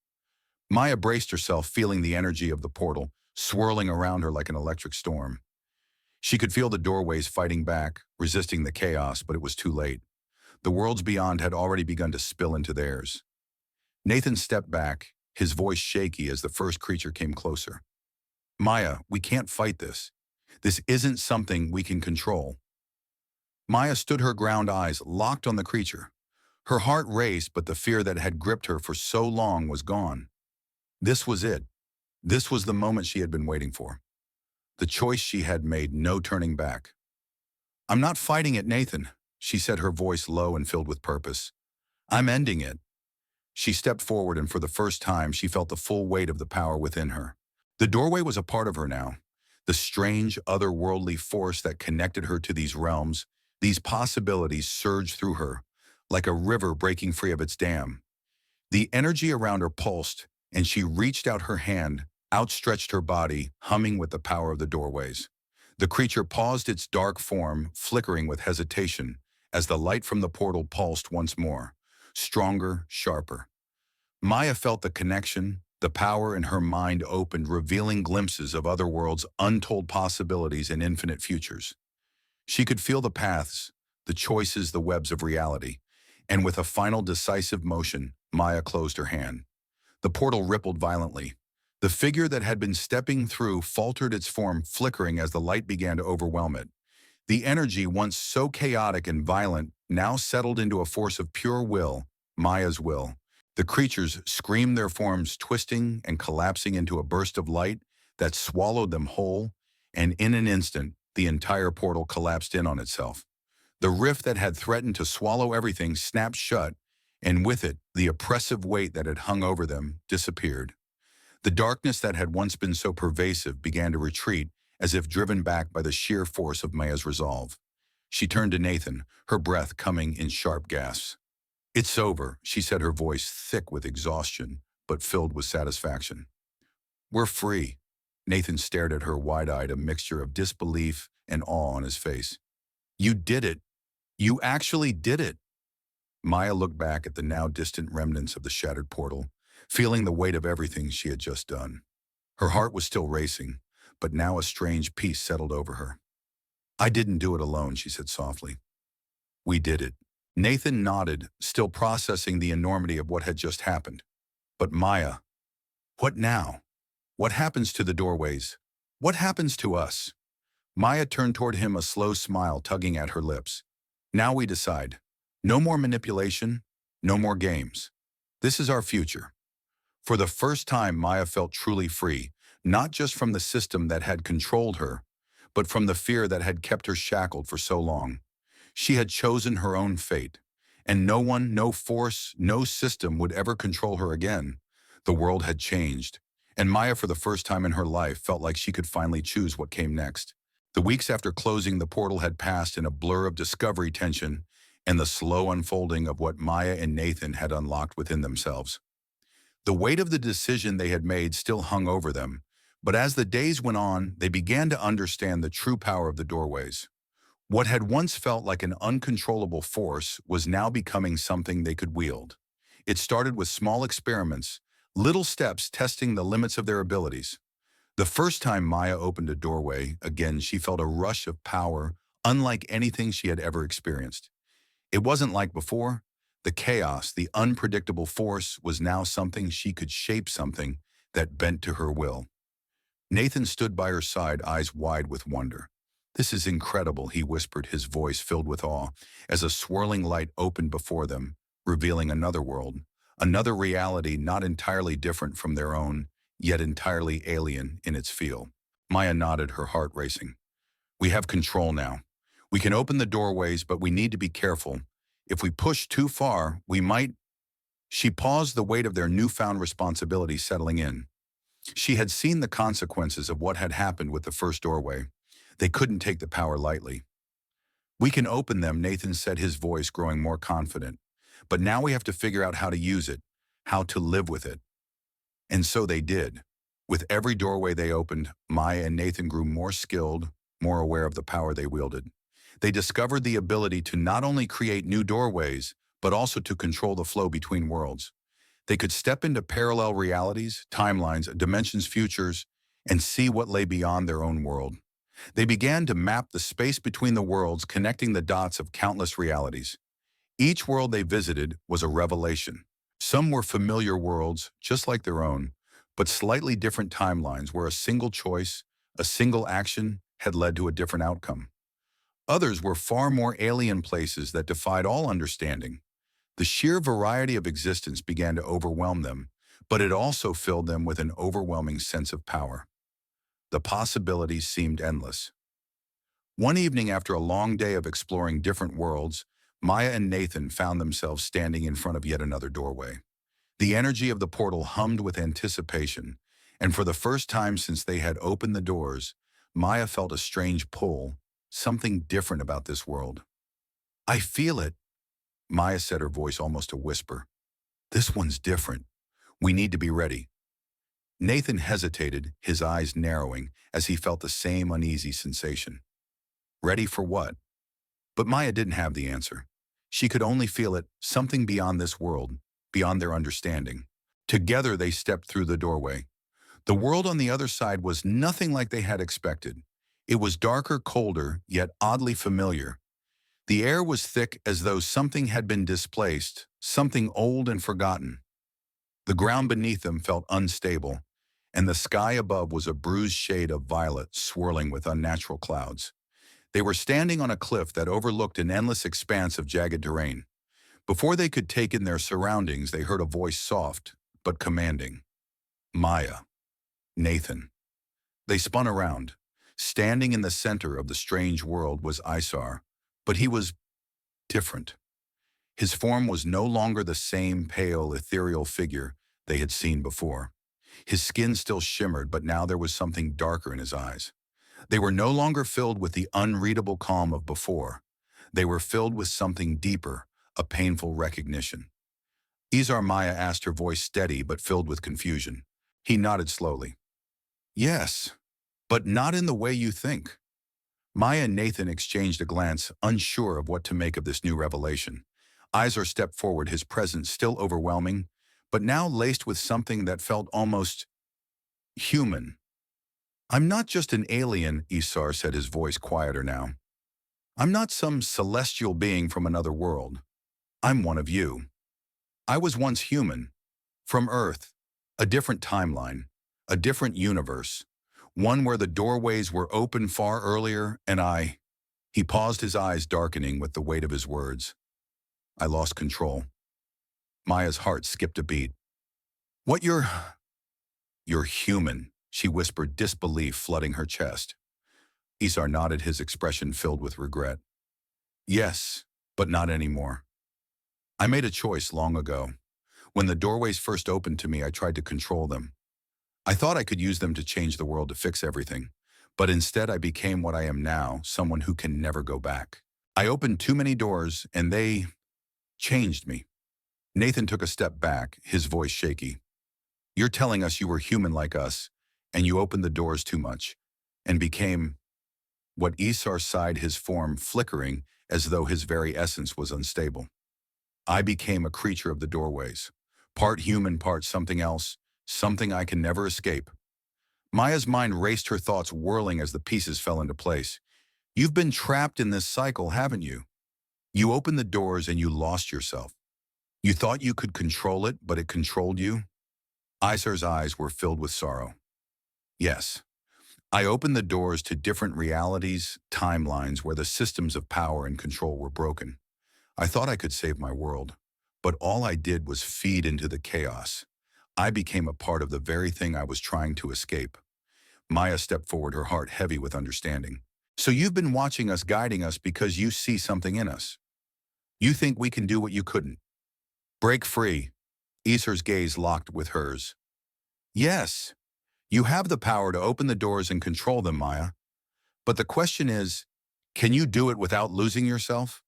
Maya braced herself, feeling the energy of the portal swirling around her like an electric storm. She could feel the doorways fighting back, resisting the chaos, but it was too late. The worlds beyond had already begun to spill into theirs. Nathan stepped back, his voice shaky as the first creature came closer. Maya, we can't fight this. This isn't something we can control. Maya stood her ground, eyes locked on the creature. Her heart raced, but the fear that had gripped her for so long was gone. This was it. This was the moment she had been waiting for. The choice she had made, no turning back. I'm not fighting it, Nathan, she said, her voice low and filled with purpose. I'm ending it. She stepped forward, and for the first time, she felt the full weight of the power within her. The doorway was a part of her now. The strange, otherworldly force that connected her to these realms, these possibilities surged through her, like a river breaking free of its dam. The energy around her pulsed, and she reached out her hand, outstretched her body, humming with the power of the doorways. The creature paused, its dark form flickering with hesitation as the light from the portal pulsed once more, stronger, sharper. Maya felt the connection, the power in her mind opened, revealing glimpses of other worlds, untold possibilities, and infinite futures. She could feel the paths, the choices, the webs of reality, and with a final decisive motion, Maya closed her hand. The portal rippled violently. The figure that had been stepping through faltered, its form flickering as the light began to overwhelm it. The energy, once so chaotic and violent, now settled into a force of pure will, Maya's will. The creatures screamed, their forms twisting and collapsing into a burst of light that swallowed them whole, and in an instant, the entire portal collapsed in on itself. The rift that had threatened to swallow everything snapped shut, and with it, the oppressive weight that had hung over them disappeared. The darkness that had once been so pervasive began to retreat, as if driven back by the sheer force of Maya's resolve. She turned to Nathan, her breath coming in sharp gasps. "It's over," she said, her voice thick with exhaustion, but filled with satisfaction. "We're free." Nathan stared at her wide-eyed, a mixture of disbelief and awe on his face. "You did it. You actually did it." Maya looked back at the now distant remnants of the shattered portal, feeling the weight of everything she had just done. Her heart was still racing, but now a strange peace settled over her. "I didn't do it alone," she said softly. "We did it." Nathan nodded, still processing the enormity of what had just happened. "But Maya, what now? What happens to the doorways? What happens to us?" Maya turned toward him, a slow smile tugging at her lips. "Now we decide. No more manipulation, no more games. This is our future." For the first time, Maya felt truly free, not just from the system that had controlled her, but from the fear that had kept her shackled for so long. She had chosen her own fate, and no one, no force, no system would ever control her again. The world had changed, and Maya, for the first time in her life, felt like she could finally choose what came next. The weeks after closing the portal had passed in a blur of discovery, tension, and the slow unfolding of what Maya and Nathan had unlocked within themselves. The weight of the decision they had made still hung over them, but as the days went on, they began to understand the true power of the doorways. What had once felt like an uncontrollable force was now becoming something they could wield. It started with small experiments, little steps testing the limits of their abilities. The first time Maya opened a doorway, again she felt a rush of power unlike anything she had ever experienced. It wasn't like before. The chaos, the unpredictable force was now something she could shape, something that bent to her will. Nathan stood by her side, eyes wide with wonder. "This is incredible," he whispered, his voice filled with awe, as a swirling light opened before them, revealing another world, another reality not entirely different from their own, yet entirely alien in its feel. Maya nodded, her heart racing. "We have control now. We can open the doorways, but we need to be careful. If we push too far, we might—" She paused, the weight of their newfound responsibility settling in. She had seen the consequences of what had happened with the first doorway. They couldn't take the power lightly. "We can open them," Nathan said, his voice growing more confident. "But now we have to figure out how to use it, how to live with it." And so they did. With every doorway they opened, Maya and Nathan grew more skilled, more aware of the power they wielded. They discovered the ability to not only create new doorways, but also to control the flow between worlds. They could step into parallel realities, timelines, dimensions, futures, and see what lay beyond their own world. They began to map the space between the worlds, connecting the dots of countless realities. Each world they visited was a revelation. Some were familiar worlds, just like their own, but slightly different timelines where a single choice, a single action had led to a different outcome. Others were far more alien places that defied all understanding. The sheer variety of existence began to overwhelm them, but it also filled them with an overwhelming sense of power. The possibilities seemed endless. One evening, after a long day of exploring different worlds, Maya and Nathan found themselves standing in front of yet another doorway. The energy of the portal hummed with anticipation, and for the first time since they had opened the doors, Maya felt a strange pull, something different about this world. "I feel it," Maya said, her voice almost a whisper. "This one's different. We need to be ready." Nathan hesitated, his eyes narrowing as he felt the same uneasy sensation. Ready for what? But Maya didn't have the answer. She could only feel it, something beyond this world, beyond their understanding. Together they stepped through the doorway. The world on the other side was nothing like they had expected. It was darker, colder, yet oddly familiar. The air was thick as though something had been displaced, something old and forgotten. The ground beneath them felt unstable, and the sky above was a bruised shade of violet swirling with unnatural clouds. They were standing on a cliff that overlooked an endless expanse of jagged terrain. Before they could take in their surroundings, they heard a voice soft but commanding. Maya. Nathan. They spun around. Standing in the center of the strange world was Isar, but he was different. His form was no longer the same pale, ethereal figure they had seen before. His skin still shimmered, but now there was something darker in his eyes. They were no longer filled with the unreadable calm of before. They were filled with something deeper, a painful recognition. Isar, Maya asked, her voice steady but filled with confusion. He nodded slowly. Yes, but not in the way you think. Maya and Nathan exchanged a glance, unsure of what to make of this new revelation. Isar stepped forward, his presence still overwhelming, but now laced with something that felt almost human. I'm not just an alien, Isar said, his voice quieter now. I'm not some celestial being from another world. I'm one of you. I was once human, from Earth, a different timeline, a different universe, one where the doorways were open far earlier, and He paused, his eyes darkening with the weight of his words. I lost control. Maya's heart skipped a beat. What, You're human, she whispered, disbelief flooding her chest. Isar nodded, his expression filled with regret. Yes, but not anymore. I made a choice long ago. When the doorways first opened to me, I tried to control them. I thought I could use them to change the world, to fix everything. But instead I became what I am now, someone who can never go back. I opened too many doors, and they changed me. Nathan took a step back, his voice shaky. You're telling us you were human like us, and you opened the doors too much, and became what? Isar sighed, his form flickering as though his very essence was unstable. I became a creature of the doorways, part human, part something else, something I can never escape. Maya's mind raced, her thoughts whirling as the pieces fell into place. You've been trapped in this cycle, haven't you? You opened the doors and you lost yourself. You thought you could control it, but it controlled you? Isar's eyes were filled with sorrow. Yes. I opened the doors to different realities, timelines where the systems of power and control were broken. I thought I could save my world, but all I did was feed into the chaos. I became a part of the very thing I was trying to escape. Maya stepped forward, her heart heavy with understanding. So you've been watching us, guiding us because you see something in us. You think we can do what you couldn't. Break free. Isar's gaze locked with hers. Yes, you have the power to open the doors and control them, Maya. But the question is, can you do it without losing yourself?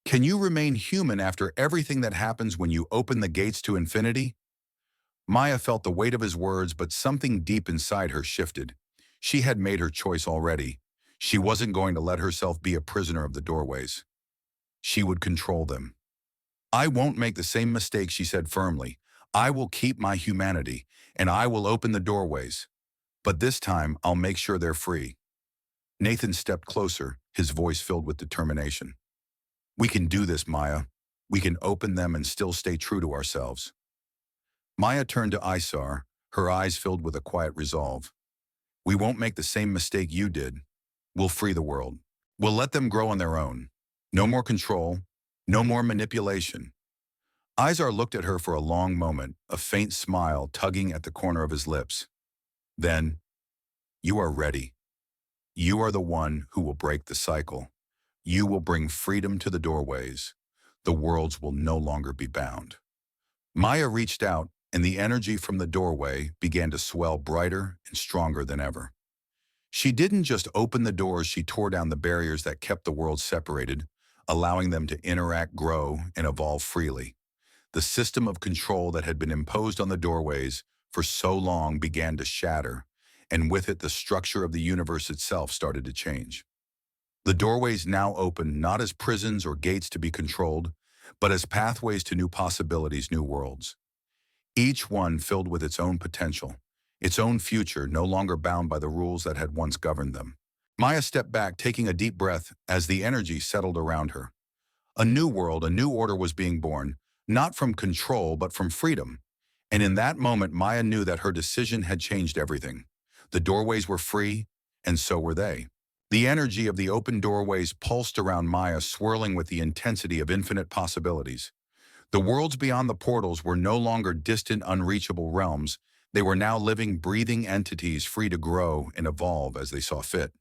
Can you remain human after everything that happens when you open the gates to infinity? Maya felt the weight of his words, but something deep inside her shifted. She had made her choice already. She wasn't going to let herself be a prisoner of the doorways. She would control them. I won't make the same mistake, she said firmly. I will keep my humanity, and I will open the doorways. But this time, I'll make sure they're free. Nathan stepped closer, his voice filled with determination. We can do this, Maya. We can open them and still stay true to ourselves. Maya turned to Isar, her eyes filled with a quiet resolve. We won't make the same mistake you did. We'll free the world. We'll let them grow on their own. No more control, no more manipulation. Isar looked at her for a long moment, a faint smile tugging at the corner of his lips. Then, you are ready. You are the one who will break the cycle. You will bring freedom to the doorways. The worlds will no longer be bound. Maya reached out, and the energy from the doorway began to swell brighter and stronger than ever. She didn't just open the doors, she tore down the barriers that kept the world separated, allowing them to interact, grow, and evolve freely. The system of control that had been imposed on the doorways for so long began to shatter, and with it the structure of the universe itself started to change. The doorways now opened not as prisons or gates to be controlled, but as pathways to new possibilities, new worlds. Each one filled with its own potential, its own future, no longer bound by the rules that had once governed them. Maya stepped back, taking a deep breath as the energy settled around her. A new world, a new order was being born, not from control, but from freedom. And in that moment, Maya knew that her decision had changed everything. The doorways were free, and so were they. The energy of the open doorways pulsed around Maya, swirling with the intensity of infinite possibilities. The worlds beyond the portals were no longer distant, unreachable realms. They were now living, breathing entities free to grow and evolve as they saw fit.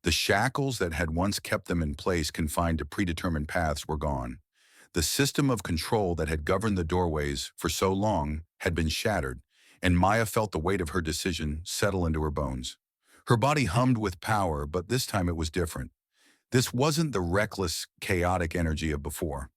The shackles that had once kept them in place, confined to predetermined paths, were gone. The system of control that had governed the doorways for so long had been shattered, and Maya felt the weight of her decision settle into her bones. Her body hummed with power, but this time it was different. This wasn't the reckless, chaotic energy of before.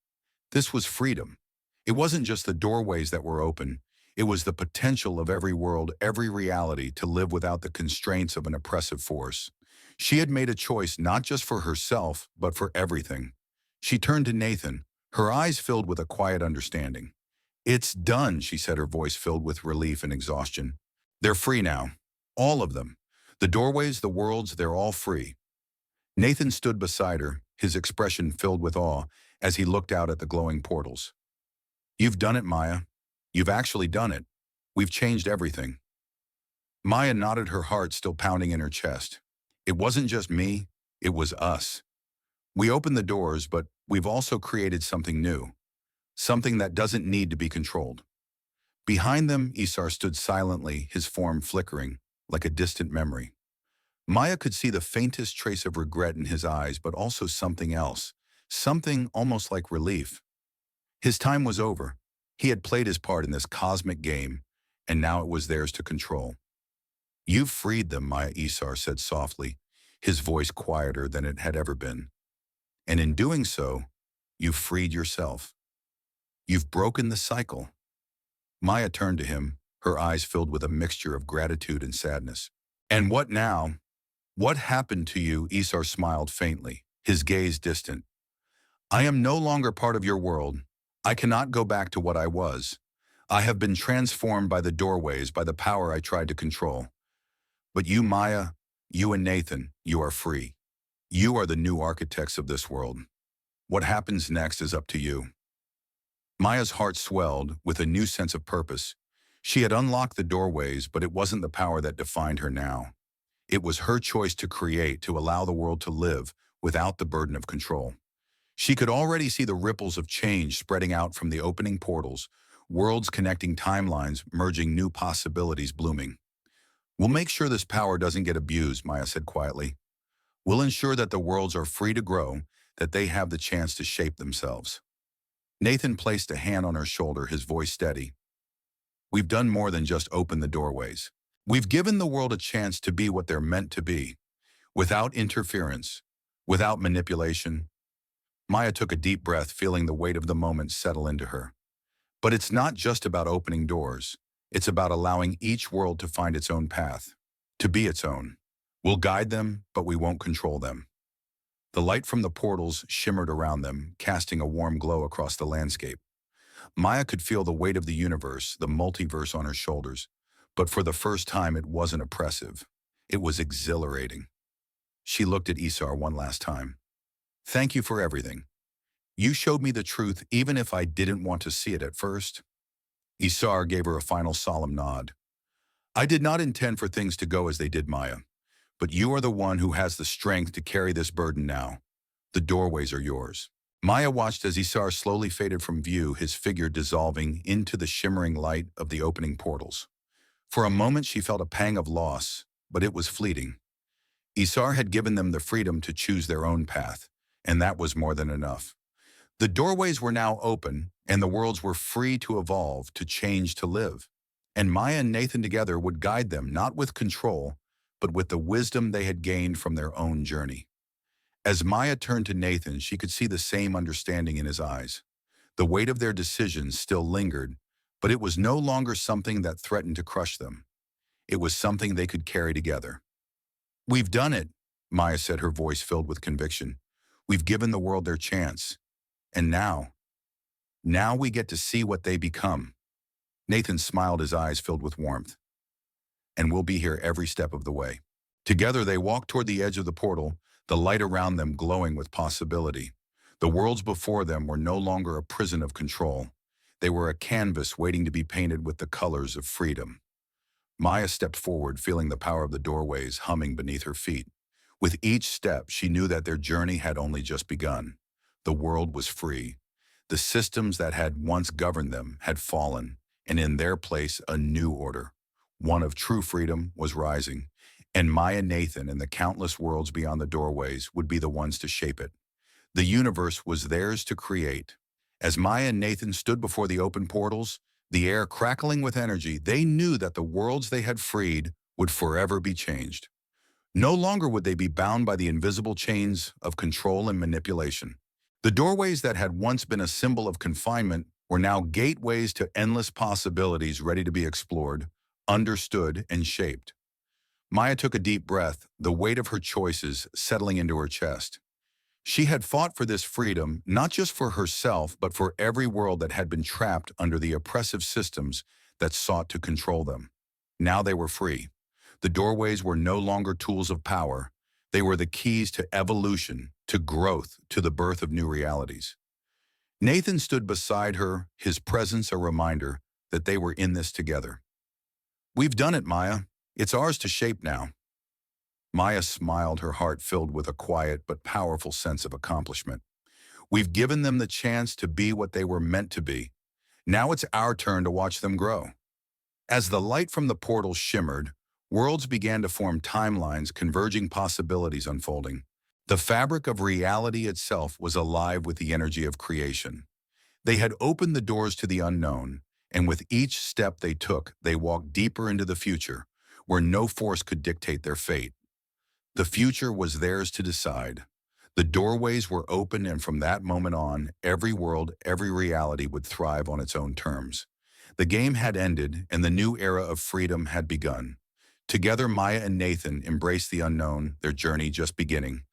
This was freedom. It wasn't just the doorways that were open. It was the potential of every world, every reality, to live without the constraints of an oppressive force. She had made a choice not just for herself, but for everything. She turned to Nathan, her eyes filled with a quiet understanding. "It's done," she said, her voice filled with relief and exhaustion. "They're free now. All of them. The doorways, the worlds, they're all free." Nathan stood beside her, his expression filled with awe as he looked out at the glowing portals. "You've done it, Maya. You've actually done it. We've changed everything." Maya nodded, her heart still pounding in her chest. "It wasn't just me, it was us. We opened the doors, but we've also created something new. Something that doesn't need to be controlled." Behind them, Isar stood silently, his form flickering, like a distant memory. Maya could see the faintest trace of regret in his eyes, but also something else. Something almost like relief. His time was over. He had played his part in this cosmic game, and now it was theirs to control. "You've freed them," Maya, Isar said softly, his voice quieter than it had ever been. "And in doing so, you've freed yourself. You've broken the cycle." Maya turned to him, her eyes filled with a mixture of gratitude and sadness. "And what now? What happened to you?" Isar smiled faintly, his gaze distant. "I am no longer part of your world. I cannot go back to what I was. I have been transformed by the doorways, by the power I tried to control. But you, Maya, you and Nathan, you are free. You are the new architects of this world. What happens next is up to you." Maya's heart swelled with a new sense of purpose. She had unlocked the doorways, but it wasn't the power that defined her now. It was her choice to create, to allow the world to live without the burden of control. She could already see the ripples of change spreading out from the opening portals, worlds connecting timelines, merging, new possibilities blooming. "We'll make sure this power doesn't get abused," Maya said quietly. "We'll ensure that the worlds are free to grow, that they have the chance to shape themselves." Nathan placed a hand on her shoulder, his voice steady. "We've done more than just open the doorways. We've given the world a chance to be what they're meant to be, without interference, without manipulation." Maya took a deep breath, feeling the weight of the moment settle into her. But it's not just about opening doors. It's about allowing each world to find its own path, to be its own. We'll guide them, but we won't control them. The light from the portals shimmered around them, casting a warm glow across the landscape. Maya could feel the weight of the universe, the multiverse on her shoulders. But for the first time, it wasn't oppressive. It was exhilarating. She looked at Isar one last time. "Thank you for everything. You showed me the truth even if I didn't want to see it at first." Isar gave her a final solemn nod. "I did not intend for things to go as they did, Maya. But you are the one who has the strength to carry this burden now. The doorways are yours." Maya watched as Isar slowly faded from view, his figure dissolving into the shimmering light of the opening portals. For a moment she felt a pang of loss, but it was fleeting. Isar had given them the freedom to choose their own path, and that was more than enough. The doorways were now open, and the worlds were free to evolve, to change, to live. And Maya and Nathan together would guide them, not with control, but with the wisdom they had gained from their own journey. As Maya turned to Nathan, she could see the same understanding in his eyes. The weight of their decisions still lingered, but it was no longer something that threatened to crush them. It was something they could carry together. "We've done it," Maya said, her voice filled with conviction. "We've given the world their chance. And now we get to see what they become." Nathan smiled, his eyes filled with warmth. "And we'll be here every step of the way." Together they walked toward the edge of the portal, the light around them glowing with possibility. The worlds before them were no longer a prison of control. They were a canvas waiting to be painted with the colors of freedom. Maya stepped forward, feeling the power of the doorways humming beneath her feet. With each step, she knew that their journey had only just begun. The world was free. The systems that had once governed them had fallen, and in their place a new order, one of true freedom, was rising, and Maya Nathan and the countless worlds beyond the doorways would be the ones to shape it. The universe was theirs to create. As Maya and Nathan stood before the open portals, the air crackling with energy, they knew that the worlds they had freed would forever be changed. No longer would they be bound by the invisible chains of control and manipulation. The doorways that had once been a symbol of confinement were now gateways to endless possibilities ready to be explored, understood, and shaped. Maya took a deep breath, the weight of her choices settling into her chest. She had fought for this freedom, not just for herself, but for every world that had been trapped under the oppressive systems that sought to control them. Now they were free. The doorways were no longer tools of power. They were the keys to evolution, to growth, to the birth of new realities. Nathan stood beside her, his presence a reminder that they were in this together. "We've done it, Maya. It's ours to shape now." Maya smiled, her heart filled with a quiet but powerful sense of accomplishment. "We've given them the chance to be what they were meant to be. Now it's our turn to watch them grow." As the light from the portal shimmered, worlds began to form timelines, converging possibilities unfolding. The fabric of reality itself was alive with the energy of creation. They had opened the doors to the unknown, and with each step they took, they walked deeper into the future, where no force could dictate their fate. The future was theirs to decide. The doorways were open, and from that moment on, every world, every reality would thrive on its own terms. The game had ended, and the new era of freedom had begun. Together, Maya and Nathan embraced the unknown, their journey just beginning.